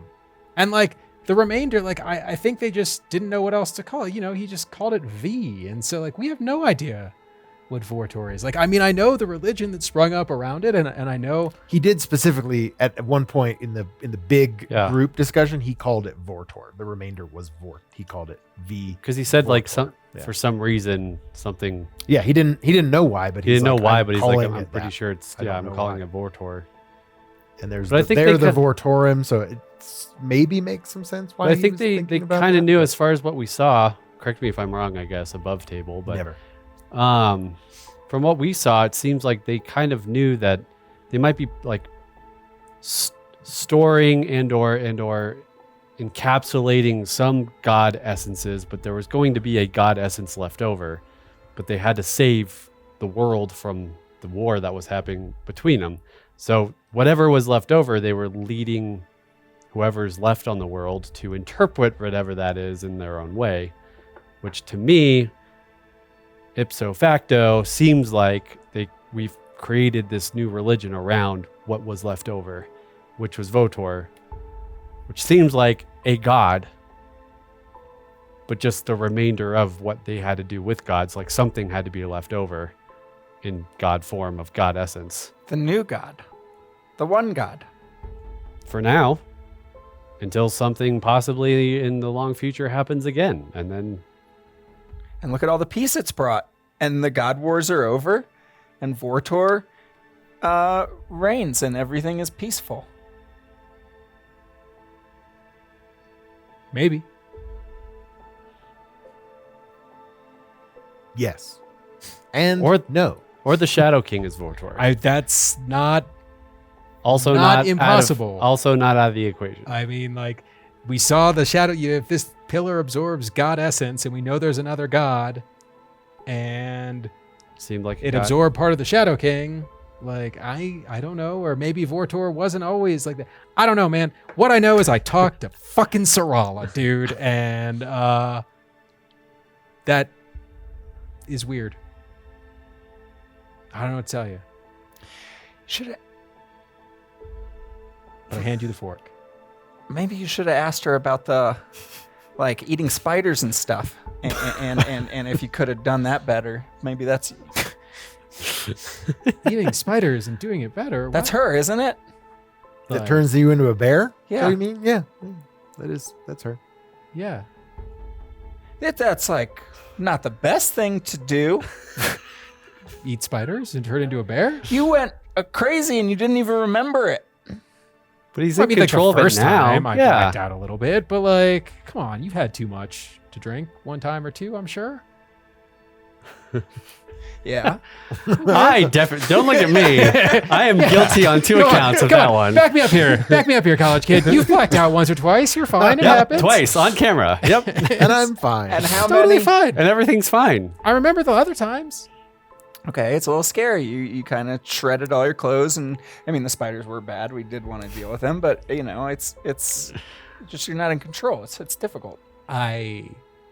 And like the remainder, like I think they just didn't know what else to call it. You know, he just called it V. And so like we have no idea what Vortor is. Like, I mean, I know the religion that sprung up around it, and I know He did specifically at one point in the big Yeah. group discussion, he called it Vortor. The remainder was Vort. He called it V. Because he said like Vortor. Yeah. for some reason something Yeah, he didn't know why, but he he's didn't know like, why, I'm but he's like calling I'm it pretty that. sure it's I don't I'm know calling why. it Vortor. And there's But I the, think they're they the could- Vortorum, so it maybe makes some sense why But I he think was they thinking about kind of that, knew but as far as what we saw. Correct me if I'm wrong. I guess above table, but never. from what we saw, it seems like they kind of knew that they might be like storing and/or encapsulating some god essences, but there was going to be a god essence left over, but they had to save the world from the war that was happening between them. So whatever was left over, they were leading whoever's left on the world to interpret whatever that is in their own way, which to me, ipso facto, seems like we've created this new religion around what was left over, which was Votor, which seems like a god, but just the remainder of what they had to do with gods, like something had to be left over in god form of god essence. The new God. The one God. For now, until something possibly in the long future happens again, and then And look at all the peace it's brought. And the God Wars are over. And Vortor reigns and everything is peaceful. maybe. Yes. And Or- no. or the Shadow King is Vortor. That's not. Also Not not impossible. Also not out of the equation. I mean, like we saw the shadow. If this pillar absorbs God essence, and we know there's another God, and Seemed like it got- absorbed part of the Shadow King. Like I don't know, or maybe Vortor wasn't always like that. I don't know, man. What I know is I talked to fucking Sarala, dude, and that is weird. I don't know what to tell you. Should But I hand you the fork. maybe you should have asked her about the like eating spiders and stuff. And if you could have done that better, maybe that's Eating spiders and doing it better. that's her, isn't it? That Like, turns you into a bear? Is that Yeah. what you mean? Yeah. That's her. Yeah. That's like not the best thing to do. Eat spiders and turn into a bear? You went crazy and you didn't even remember it. But he's I in mean, like the control of it first now. time, I yeah. blacked out a little bit, but like, come on, you've had too much to drink one time or two, I'm sure. Yeah. I definitely don't look at me. I am guilty on two Come on, accounts of come that on, one. Back me up here. Back me up here, college kid. You've blacked out once or twice. You're fine. It Yep, happens. twice on camera. Yep. And I'm fine. And how Totally many? fine. And everything's fine. I remember the other times. Okay, it's a little scary. You kind of shredded all your clothes, and I mean the spiders were bad. We did want to deal with them, but you know it's just you're not in control. It's difficult. I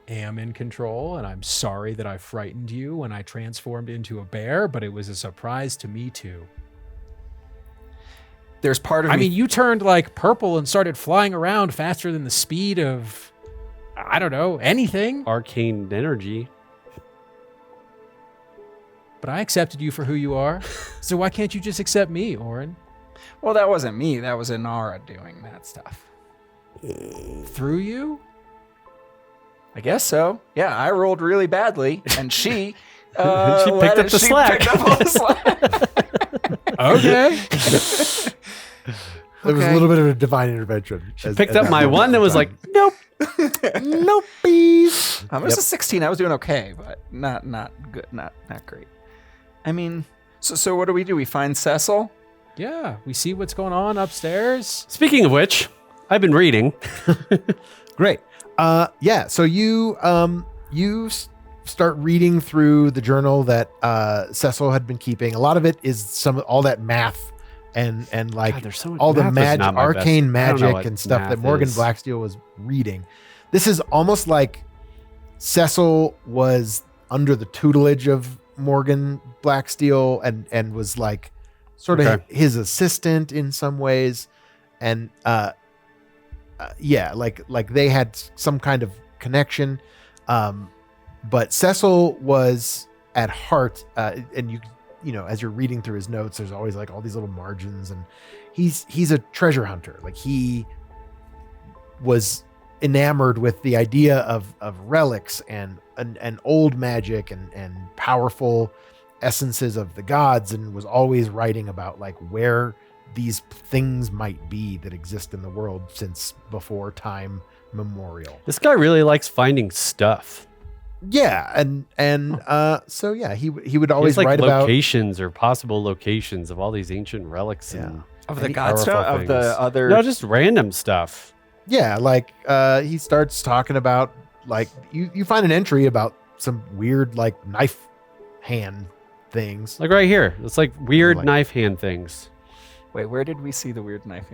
am in control, and I'm sorry that I frightened you when I transformed into a bear, but it was a surprise to me too. There's part of I me. mean, you turned like purple and started flying around faster than the speed of, I don't know, anything. Arcane energy. But I accepted you for who you are. So why can't you just accept me, Oren? Well, that wasn't me. That was Inara doing that stuff. Through you? I guess so. Yeah, I rolled really badly, and she She picked up the slack. Picked up all the slack. Okay. It was a little bit of a divine intervention. Picked up my one and was like, nope. nope, please. It was a 16. I was doing okay, but not good, not great. I mean, so what do? We find Cecil. Yeah, we see what's going on upstairs. Speaking of which, I've been reading. Great. Yeah. So you start reading through the journal that Cecil had been keeping. A lot of it is all that math and like God, there's so much all the math is not my arcane best. I don't know magic what and stuff that math Morgan is. Blacksteel was reading. This is almost like Cecil was under the tutelage of Morgan Blacksteel and was like sort of Okay. his assistant in some ways. And yeah, like they had some kind of connection. But Cecil was at heart, and you know, as you're reading through his notes, there's always like all these little margins, and he's a treasure hunter. Like he was enamored with the idea of relics and old magic and powerful essences of the gods, and was always writing about like where these things might be that exist in the world since before time memorial. This guy really likes finding stuff. Yeah, and so yeah, he would He always has, like, write about locations or possible locations of all these ancient relics and Of the Any god stuff, powerful of the things. other. no, just random stuff. yeah, like he starts talking about like you find an entry about some weird like knife hand things. Like right here, it's like weird like- knife hand things. Wait, where did we see the weird knife?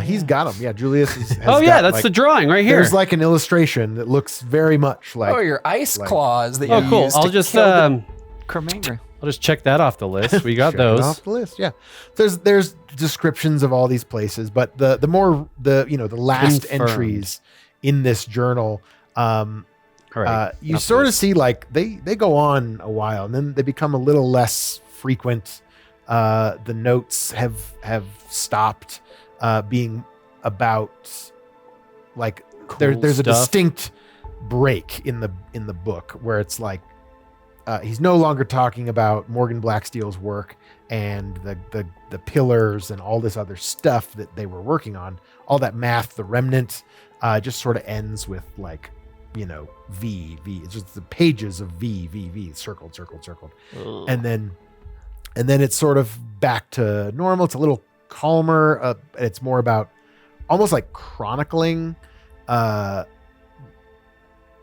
He's got them. Yeah, Julius has Oh yeah, got, that's like, the drawing right here. There's like an illustration that looks very much like Oh, your ice like- claws that Oh you cool. used I'll to just kill the Cromangre. I'll just check that off the list. We got check it those. off the list. Yeah, there's descriptions of all these places, but the last Confirmed. entries in this journal, All right. you enough sort of this. see like they go on a while and then they become a little less frequent. The notes have stopped being about like there's a stuff. distinct break in the book where it's like he's no longer talking about Morgan Blacksteel's work and the pillars and all this other stuff that they were working on. All that math, the remnant, just sort of ends with like, you know, V. It's just the pages of V, circled. And then it's sort of back to normal. It's a little calmer. It's more about almost like chronicling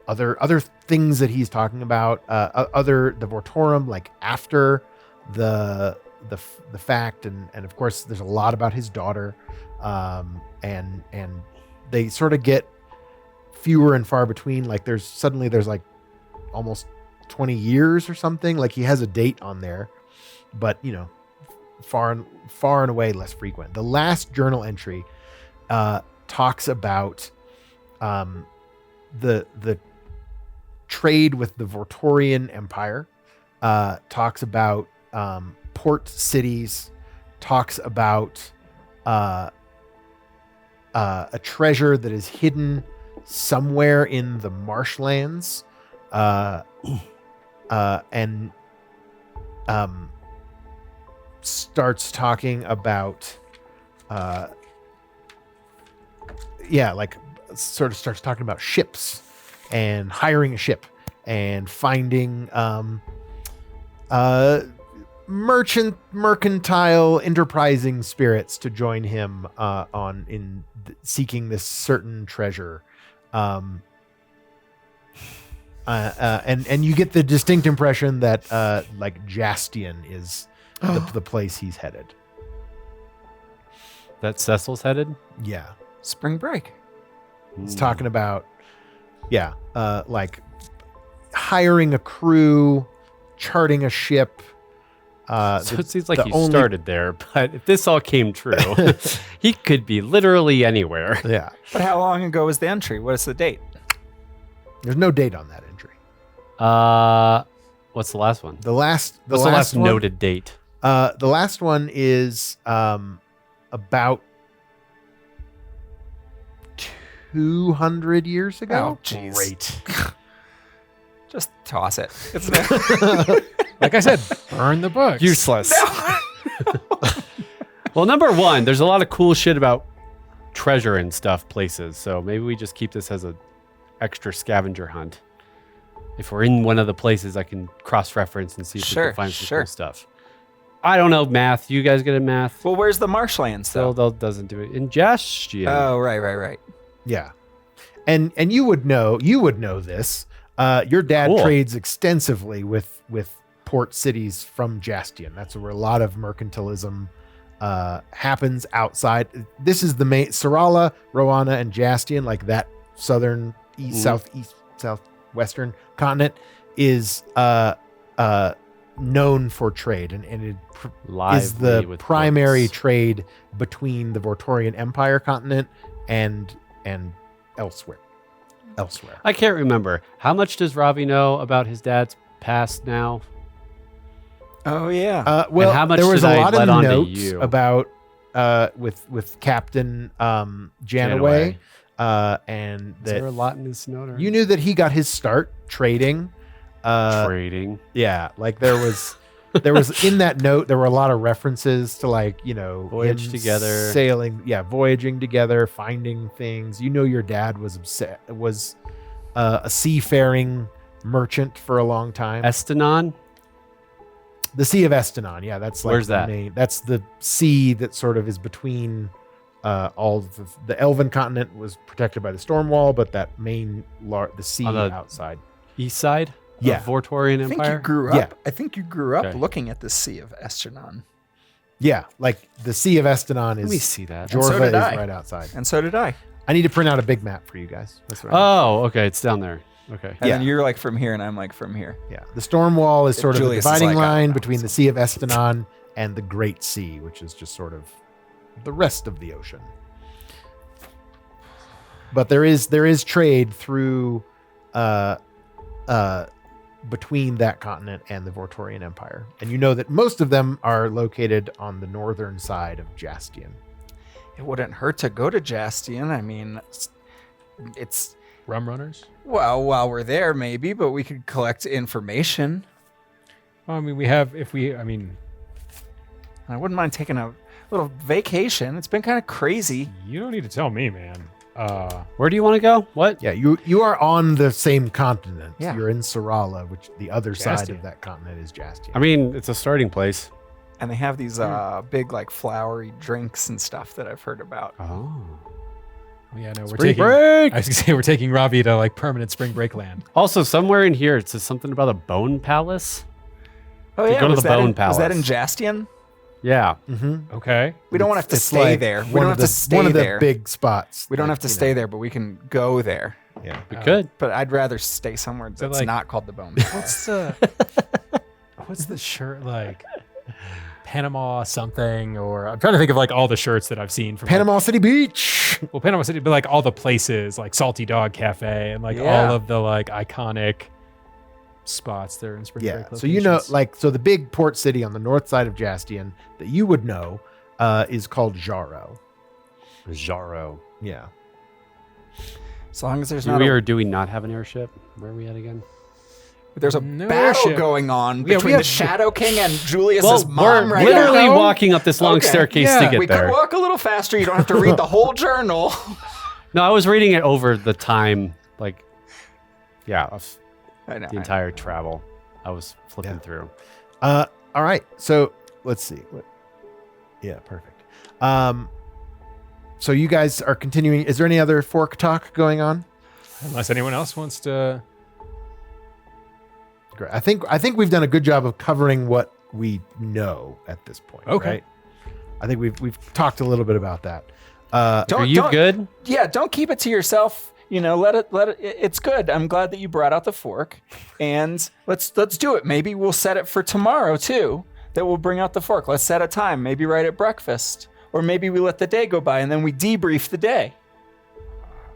other things that he's talking about, the Vortorum, like after the fact, and of course there's a lot about his daughter, and they sort of get fewer and far between. Like there's like almost 20 years or something. Like he has a date on there, but you know, far and away less frequent. The last journal entry talks about the trade with the Vortorian Empire, talks about port cities, talks about a treasure that is hidden somewhere in the marshlands, and starts talking about like sort of starts talking about ships and hiring a ship and finding mercantile enterprising spirits to join him in seeking this certain treasure. And you get the distinct impression that like Jastian is the place he's headed. That Cecil's headed. Yeah. Spring break. It's talking about, like hiring a crew, charting a ship. So it seems like the he only- started there, but if this all came true, he could be literally anywhere. Yeah. But how long ago was the entry? What is the date? There's no date on that entry. What's the last one? The last What's one, noted date? The last one is about 200 years ago. Oh, jeez. Great. Just toss it. It's Like I said, burn the books. Useless. Well, number one, there's a lot of cool shit about treasure and stuff places. So maybe we just keep this as a extra scavenger hunt. If we're in one of the places, I can cross-reference and see if we Sure, can find some sure. cool stuff. I don't know math. You guys good at math? Well, where's the marshlands though? Still doesn't do it. Ingestion. Oh, right. Yeah. And you would know this. Your dad Cool. trades extensively with port cities from Jastian. That's where a lot of mercantilism happens outside. This is the main Sarala, Roana, and Jastian, like that southern southwestern continent is known for trade, and it is Lively the with primary books. trade between the Vortorian Empire continent and elsewhere. I can't remember. How much does Ravi know about his dad's past now? Oh yeah. Well, how much there was did a I lot let of on to notes you? about with Captain Janaway, and Is there a that lot in this note? you knew that he got his start trading. Trading. Yeah, like there was in that note there were a lot of references to, like, Voyage him together. sailing, voyaging together, finding things. Your dad was a seafaring merchant for a long time. Estenon? The Sea of Estenon, yeah, that's like Where's the that? that's the sea that sort of is between all the Elven continent was protected by the storm wall, but that main the sea On the- outside. East side? Yeah. Of Vortorian I think you Empire? grew Yeah. up. I think you grew up Okay. looking at the Sea of Esternon, Yeah, like the Sea of Estenon Let me is see that. And so Jorva did is I. right outside. and so did I. I need to print out a big map for you guys. That's right. Oh, okay. It's down there. Okay. And Yeah. then you're like from here, and I'm like from here. Yeah, the storm wall is sort of the Julius is dividing like, I don't line know. between the Sea of Estenon and the Great Sea, which is just sort of the rest of the ocean. But there is trade through between that continent and the Vortorian Empire, and you know that most of them are located on the northern side of Jastian. It wouldn't hurt to go to Jastian. I mean, it's Rum runners. well, while we're there, maybe, but we could collect information. Well, I mean, I wouldn't mind taking a little vacation. It's been kind of crazy. you don't need to tell me, man. Where do you want to go? What? Yeah, you are on the same continent. Yeah. You're in Sarala, which the other side Jastian. of that continent is Jastian. I mean, it's a starting place. And they have these big, like, flowery drinks and stuff that I've heard about. Oh. Yeah, no, we're Spring taking. break! I was gonna say we're taking Ravi to like permanent spring break land. Also, somewhere in here, it says something about a bone palace. Oh, To yeah. go to was the that Bone in, Was that in Palace. Jastian? Yeah. Mm-hmm. Okay. We don't want to have to It's stay like there. We one don't of have to the- stay one of the there. big spots. We don't like, have to you stay know. there, but we can go there. Yeah. We could. But I'd rather stay somewhere So, that's like- not called the Bone. What's the what's the shirt like? Panama something, or I'm trying to think of like all the shirts that I've seen from Panama City Beach. Well, Panama City, but like all the places, like Salty Dog Cafe, and like Yeah. all of the like iconic spots there in Spring Yeah. Break. So you know, locations. so the big port city on the north side of Jastian that you would know is called Jaro. Jaro. Yeah. As long as there's Do not we a, or do we not have an airship? Where are we at again? there's a No battle airship. going on Yeah, we between the have- Shadow King and Julius's Well, mom we're right literally now. walking up this long Okay. staircase Yeah, to get We there. could walk a little faster. You don't have to read the whole journal. No, I was reading it over the time, like, yeah, of I know. the entire travel. I was flipping Yeah. through. All right. So let's see. Yeah. Perfect. So you guys are continuing. Is there any other fork talk going on? Unless anyone else wants to. Great. I think we've done a good job of covering what we know at this point. Okay. Right? I think we've talked a little bit about that. Are you good? Yeah, don't keep it to yourself. You know, let it. It's good. I'm glad that you brought out the fork, and let's do it. Maybe we'll set it for tomorrow too. That we'll bring out the fork. Let's set a time. Maybe right at breakfast, or maybe we let the day go by and then we debrief the day.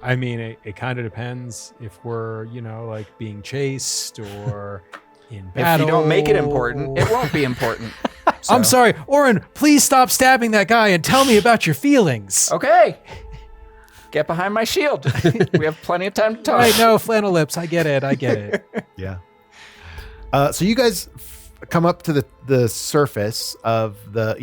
I mean, it kind of depends if we're, like being chased or in If battle. you don't make it important, it won't be important. I'm So- sorry, Oren. Please stop stabbing that guy and tell me about your feelings. Okay. Get behind my shield. We have plenty of time to talk. Right, no, flannel lips. I get it. Yeah. So you guys come up to the surface of the,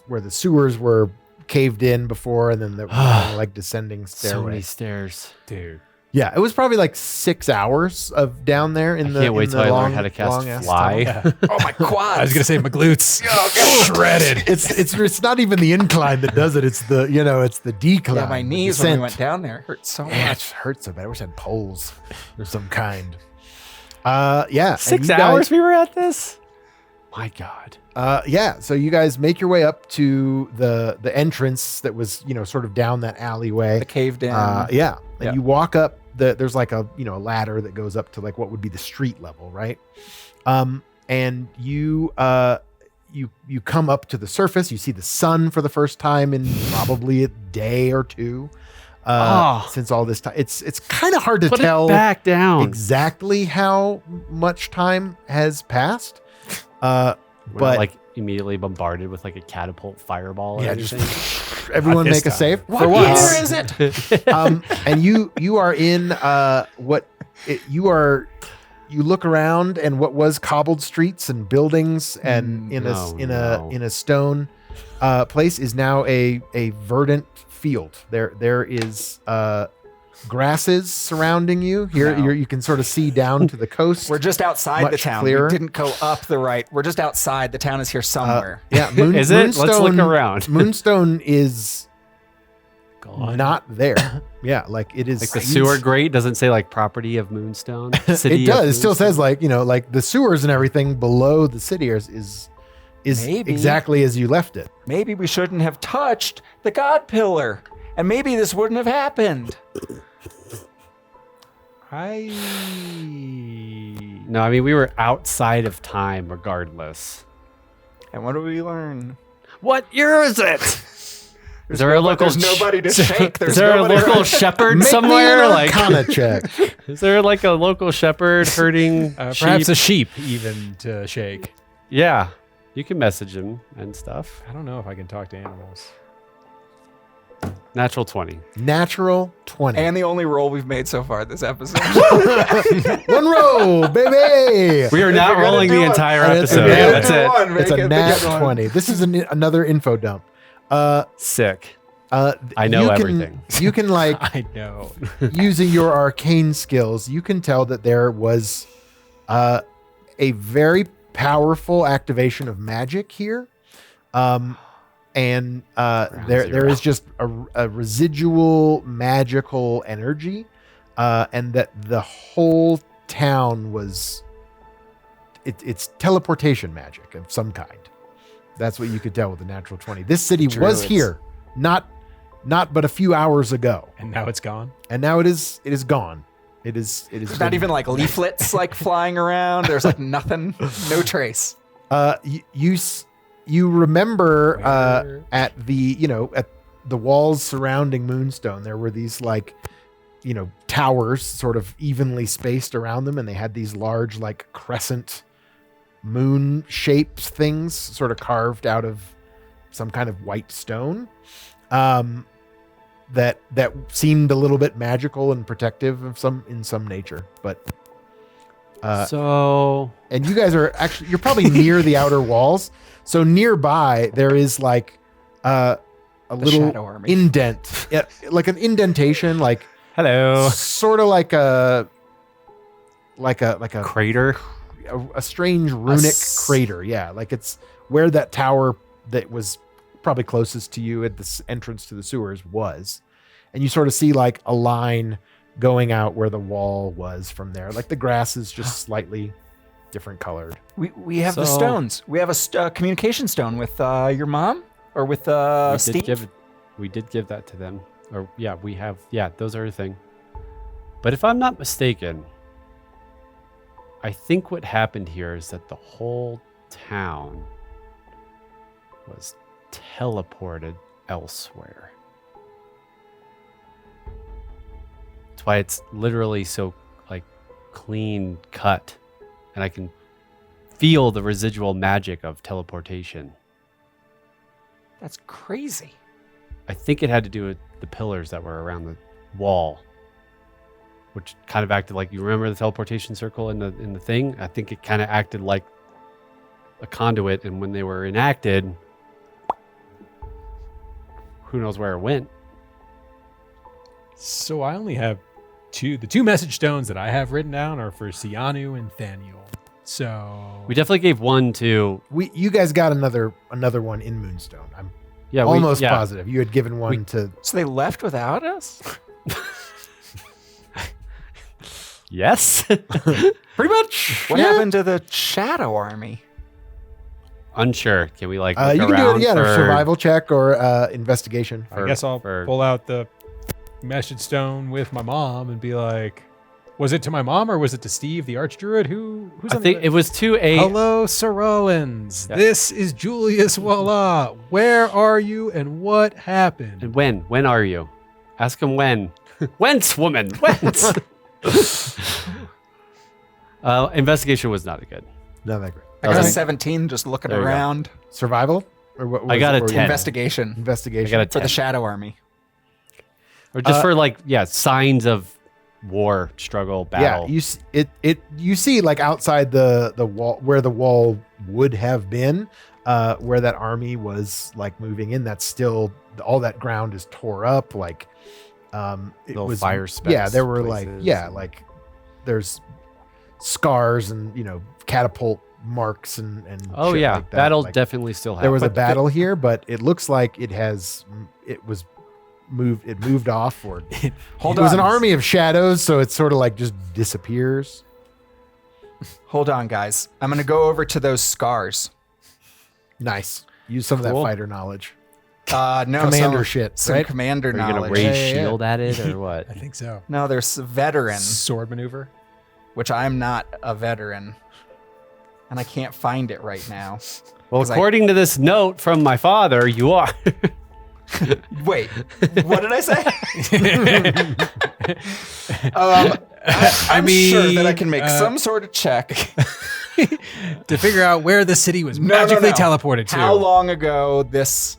where the sewers were caved in before, and then the like descending stairway. So many stairs. Dude. Yeah, it was probably like 6 hours of down there in the. Can't wait till I learn how to cast long-ass fly. tunnel. Oh, my quads. I was going to say my glutes. Shredded. It's not even the incline that does it. It's the it's the decline. Yeah, my the knees when we descent. went down there hurt so Yeah, much. it hurts so bad. I wish I had poles of some kind. Yeah. and 6 you guys- hours we were at this? My God. Yeah, so you guys make your way up to the entrance that was, sort of down that alleyway. The caved in. Yeah. And Yeah. you walk up there's like a, a ladder that goes up to like what would be the street level, right? And you come up to the surface, you see the sun for the first time in probably a day or two. Since all this time. It's kind of hard to Put tell it back down. exactly how much time has passed. We're But not, like immediately bombarded with like a catapult fireball or yeah, anything. just everyone Not this make a time. save. What once. year is it? And you are in you look around and what was cobbled streets and buildings and in a stone place is now a verdant field. There is grasses surrounding you. Here No. you can sort of see down to the coast. We're just outside the Much town. clearer. We didn't go up the right. We're just outside. The town is here somewhere. Yeah, Is it? Let's look around. Moonstone is Gone. not there. Yeah, like it is. Like the sewer grate doesn't say like property of Moonstone. City It does. of It still Moonstone? says like the sewers and everything below the city is Maybe. exactly as you left it. Maybe we shouldn't have touched the God Pillar, and maybe this wouldn't have happened. No, I mean we were outside of time regardless. And what do we learn? What year is it? Is there a local? There's nobody to shake. There's Is there a nobody local around. shepherd Make somewhere? me an Like, Arcana check. is there like a local shepherd herding Perhaps sheep? a sheep even to shake. Yeah, you can message him and stuff. I don't know if I can talk to animals. Natural 20. Natural 20. And the only roll we've made so far this episode. One roll, baby. We are not gonna rolling do the it. entire And it's a episode. nat That's it. one. It's Make a it nat the good one. 20. This is another info dump. Sick. I know everything. You can like I know. using your arcane skills, you can tell that there was a very powerful activation of magic here. And there zero. is just a residual magical energy, and that the whole town was it's teleportation magic of some kind. That's what you could tell with the natural 20. This city was Druids. here, not but a few hours ago, And now it's gone. and now it is gone. It is There's not even like leaflets like flying around. There's like nothing, no trace. You remember Where- at the walls surrounding Moonstone, there were these like, towers sort of evenly spaced around them, and they had these large like crescent moon shaped things sort of carved out of some kind of white stone. That seemed a little bit magical and protective of in some nature, but So and you guys are actually you're probably near the outer walls, so nearby there is like a Shadow little Army. indent, like an indentation, like hello, sort of like a crater. a strange runic crater. Yeah, like it's where that tower that was probably closest to you at the entrance to the sewers was, and you sort of see like a line going out where the wall was from there. Like the grass is just slightly different colored. We have the So- stones. We have a communication stone with your mom or with Steve. We did give that to them. Or yeah, we have. Yeah, those are a thing. But if I'm not mistaken, I think what happened here is that the whole town was teleported elsewhere. That's why it's literally so like clean cut, and I can feel the residual magic of teleportation. That's crazy. I think it had to do with the pillars that were around the wall, which kind of acted like, you remember the teleportation circle in the thing? I think it kind of acted like a conduit, and when they were enacted, who knows where it went. So I only have two. The two message stones that I have written down are for Sianu and Thaniel. So We definitely gave one to You guys got another one in Moonstone. I'm we- almost positive. You had given one to. So they left without us? Yes. Pretty much. What happened to the Shadow Army? Unsure. Can we look You can do around it, yeah, for a survival check or investigation. I guess I'll pull out the message stone with my mom and be like, was it to my mom or was it to Steve, the archdruid? Who's I on think the... it was to a Hello, Sorowans. Yeah. This is Julius Voila. Where are you and what happened? And when are you? Ask him when. Whence, woman? Whence? Investigation was not good. Not that great. I got a Okay. 17 just looking There you go. around. Survival? Or what I got a or 10. Investigation Investigation. I got a for the 10. Shadow Army. Or just for signs of war, struggle, battle. Yeah, you see like outside the wall where the wall would have been, where that army was like moving in. That's still all that ground is tore up. Like, it Little was fire specks Yeah, there were places. like there's scars and catapult marks and Oh shit yeah, like that. battle Like, definitely still happened. there was a battle here, but it looks like it moved off, or Hold it was on. an army of shadows, so it sort of like just disappears. Hold on, guys. I'm going to go over to those scars. Nice. Use some of that Cool. fighter knowledge. No, Commander some, shit, some right? commander Are you gonna knowledge. raise Yeah, yeah, yeah. shield at it or what? I think so. No, there's veteran, Sword maneuver. which I'm not a veteran. And I can't find it right now. Well, 'Cause according to this note from my father, you are. Wait, what did I say? I'm sure that I can make some sort of check. To figure out where the city was No, magically no. teleported to. How long ago this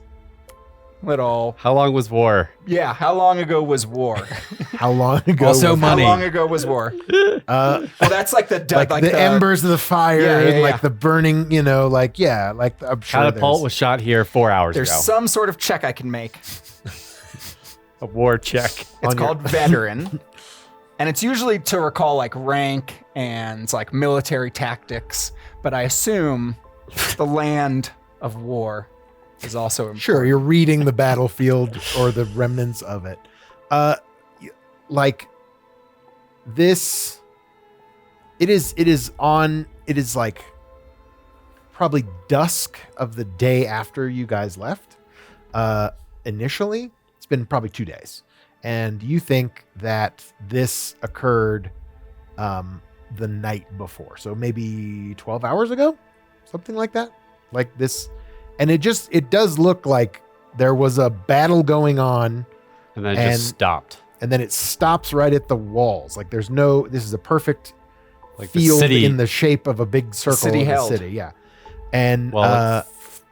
little... How long was war? Yeah, how long ago was war? How long ago? Also was- money. How long ago was war? Well, that's like the... like the embers of the fire, Yeah, yeah, and like yeah. the burning. Like I'm sure Catapult there's- was shot here 4 hours There's ago. some sort of check I can make. A war check. It's On your- called veteran. And it's usually to recall like rank and like military tactics. But I assume the land of war is also important. Sure, you're reading the battlefield or the remnants of it. Like this, it is like probably dusk of the day after you guys left. Initially, it's been probably 2 days, and you think that this occurred the night before, so maybe 12 hours ago, something like that. Like this, and it does look like there was a battle going on, And then it And- just stopped. and then it stops right at the walls. Like this is a perfect Like the field city- in the shape of a big circle city of the held. city. Yeah. And Well,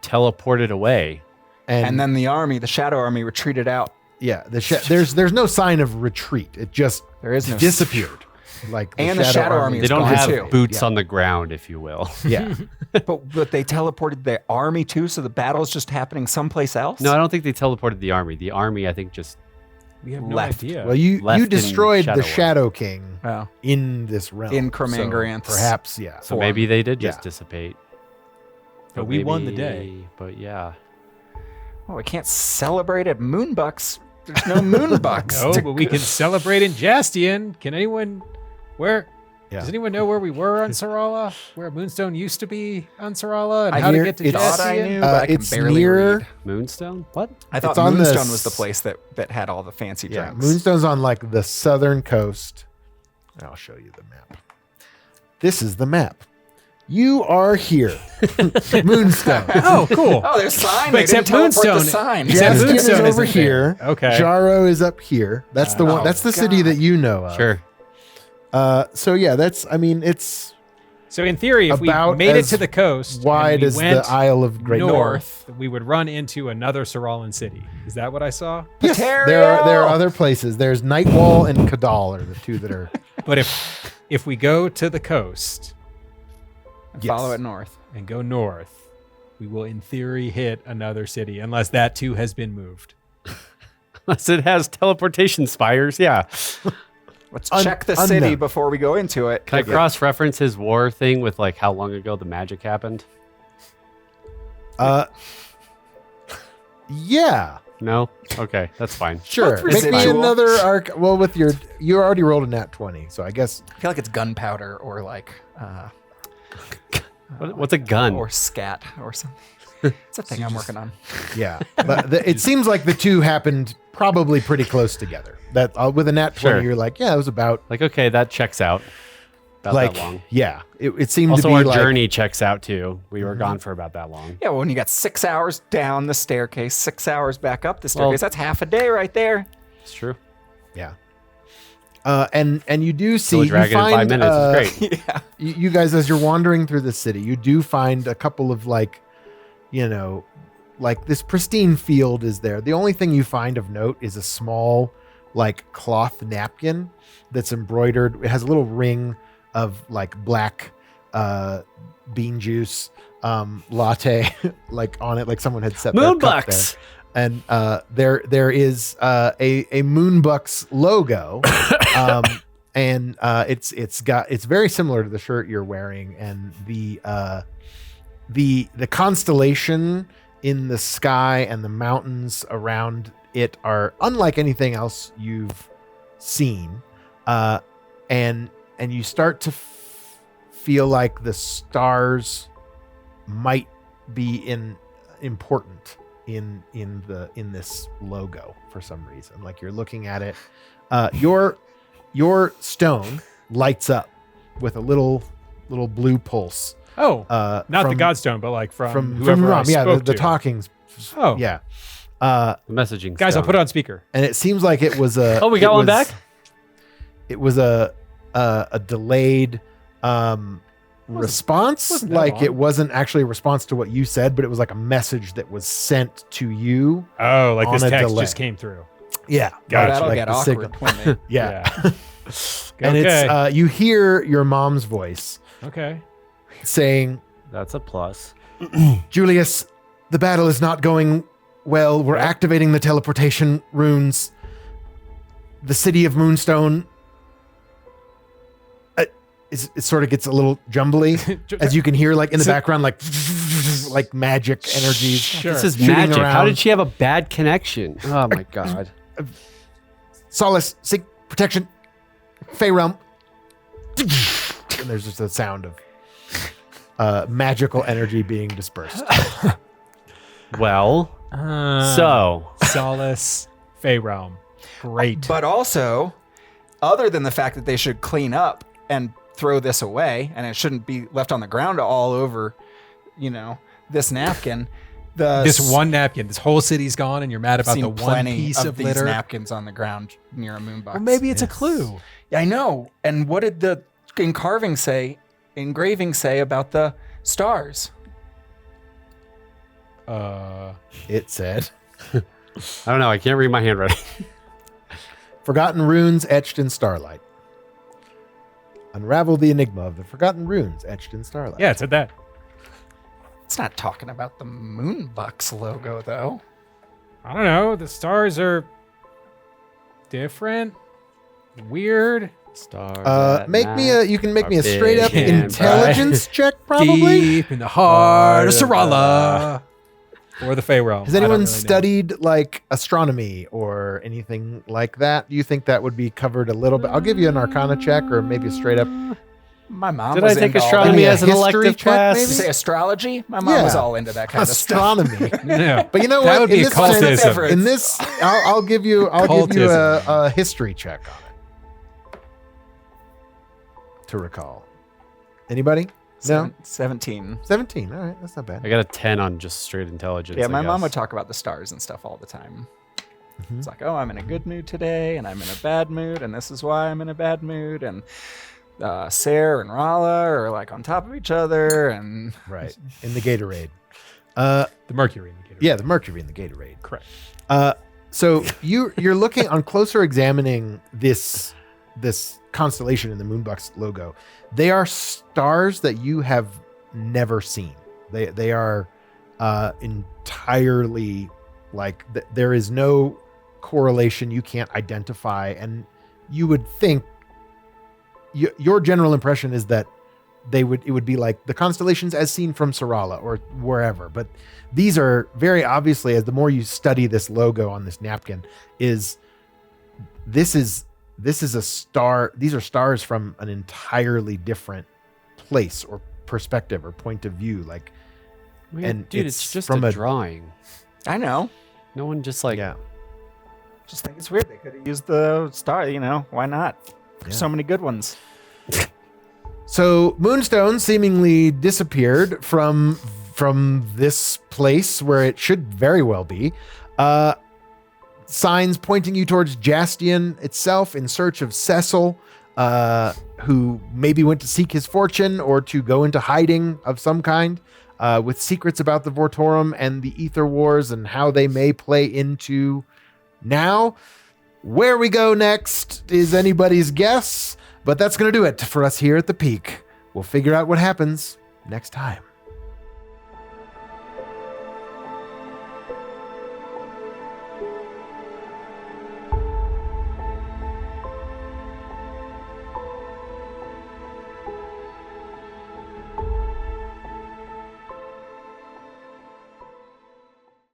teleported away. And then the army, the Shadow Army, retreated out. yeah, there's no sign of retreat. It just There is no disappeared. Like And the Shadow Army They is don't gone have too. boots Yeah. on the ground, if you will. Yeah. But they teleported the army too, so the battle's just happening someplace else. No, I don't think they teleported the army. The army, I think, just We have no Left. idea. Well, you Left in destroyed the Shadow Shadow King Oh. in this realm. In So Cromangaranth's perhaps, yeah. so maybe they did just Yeah. dissipate. But we won the day. But yeah, Oh, we can't celebrate at Moonbucks. There's no Moonbucks. No, but we can celebrate in Jastian. Can anyone Yeah. Does anyone know where we were on Sarala? Where Moonstone used to be on Sarala? And I how to hear get to it's- thought I Jastian? knew, but I can it's barely near- read. Moonstone. What? I thought It's on the Moonstone was the s- place that had all the fancy Yeah, drinks. Moonstone's on like the southern coast. I'll show you the map. This is the map. You are here. Moonstone. Oh, cool. Oh, there's sign. But They except didn't teleport Moonstone- the sign. except Jastian is Moonstone over isn't there. here. Okay. Jaro is up here. That's the one. Oh, That's the city God. that you know of. Sure. So yeah, it's So in theory, if we About made it as to the coast, wide and we as the went Isle of Great north, we would run into another Saralan city. Is that what I saw? Yes, there are other places. There's Nightwall and Kadal are the two that are. But if we go to the coast Follow it north. and go north, we will in theory hit another city, unless that too has been moved. Unless it has teleportation spires, yeah. Let's check the city unknown. before we go into it. Can I cross-reference his war thing with like how long ago the magic happened? Yeah, No? Okay, that's fine. sure. What's Make me residual? another arc. Well, with you already rolled a nat 20, so I guess I feel like it's gunpowder or like What's a gun? or scat or something. It's a thing I'm working on. yeah. But it seems like the two happened probably pretty close together. That with a nat 20, Sure. you're like, yeah, it was about Like, okay, that checks out. About like that long. yeah. It seemed Also, to be our like journey checks out too. We were gone for about that long. Yeah, well, when you got 6 hours down the staircase, 6 hours back up the staircase, that's half a day right there. It's true. yeah. And you do see Kill a you dragon in 5 find, minutes is great. Yeah. you guys, as you're wandering through the city, you do find a couple of like this pristine field is there. The only thing you find of note is a small like cloth napkin that's embroidered. It has a little ring of like black bean juice latte like on it, like someone had set their cup there. Moonbucks! And there is a Moonbucks logo, and it's very similar to the shirt you're wearing, and the constellation in the sky and the mountains around it are unlike anything else you've seen, and you start to feel like the stars might be important in this logo for some reason. Like you're looking at it, your stone lights up with a little blue pulse. Oh, not the from- Godstone, but like from from whoever I Rom. Yeah, spoke the to. talkings. Oh. Yeah. The messaging. Guys, I'll stone. put it on speaker. And it seems like it was a. Oh, we got one back? It was a delayed response. wasn't that Like long. it wasn't actually a response to what you said, but it was like a message that was sent to you. Oh, like On this a text delay. just came through. Yeah. Gotcha. That'll Like get the awkward signal. when they Yeah. And Okay. it's you hear your mom's voice Okay. saying, That's a plus. Julius, the battle is not going well. We're activating the teleportation runes. The city of Moonstone. It sort of gets a little jumbly, as you can hear, like in the background, like magic energies. Sure. This is shooting magic. How around. did she have a bad connection? Oh my god. Solace, seek protection, Fey realm. And there's just a sound of magical energy being dispersed. Well, so Solace, Fey Realm. Great. But also, other than the fact that they should clean up and throw this away, and it shouldn't be left on the ground all over, this napkin. This one napkin, this whole city's gone, and you're mad about Seen the one plenty piece of these litter. napkins on the ground near a moonbox. Well, maybe it's a clue. Yeah, I know. And what did the engraving say about the stars? It said, I don't know. I can't read my handwriting. forgotten runes etched in starlight. Unravel the enigma of the forgotten runes etched in starlight. Yeah, it said that. It's not talking about the Moonbucks logo, though. I don't know. The stars are different, weird, Stars. Make me a. You can make me a straight up big and intelligence check, probably. deep in the heart of Sarala, or the Fey Realm. Has I don't anyone really know. studied like astronomy or anything like that? Do you think that would be covered a little bit? I'll give you an Arcana check or maybe a straight up. My mom Did was I take into all astronomy Maybe a that. as an history elective check, class? Did you maybe? say astrology? My mom was Yeah. all into that kind of stuff. Astronomy. Yeah. But you know That what? would be in, occultism. this sense, Difference. in this, I'll give you a history check on it to recall. Anybody? No. 17. 17. All right, that's not bad. I got a 10 on just straight intelligence. Yeah, I my mom guess. would talk about the stars and stuff all the time. Mhm. It's like, oh, I'm in a good mood today, and I'm in a bad mood, and this is why I'm in a bad mood, and Sarah and Rala are like on top of each other, and Right. In the Gatorade. The Mercury indicator. Yeah, the Mercury in the Gatorade. Correct. So you're looking on closer examining this constellation in the Moonbucks logo. They are stars that you have never seen. They are entirely like there is no correlation. You can't identify, and you would think your general impression is that it would be like the constellations as seen from Sarala or wherever. But these are very obviously, as the more you study this logo on this napkin, this is a star. These are stars from an entirely different place or perspective or point of view. Like, Man, and dude, it's it's just from a a- drawing. I know. No one just like yeah. Just think it's weird. They could have used the star. Why not? There's Yeah. so many good ones. So Moonstone seemingly disappeared from this place where it should very well be. Signs pointing you towards Jastian itself in search of Cecil, who maybe went to seek his fortune or to go into hiding of some kind, with secrets about the Vortorum and the Ether Wars and how they may play into now. Where we go next is anybody's guess, but that's going to do it for us here at the Peak. We'll figure out what happens next time.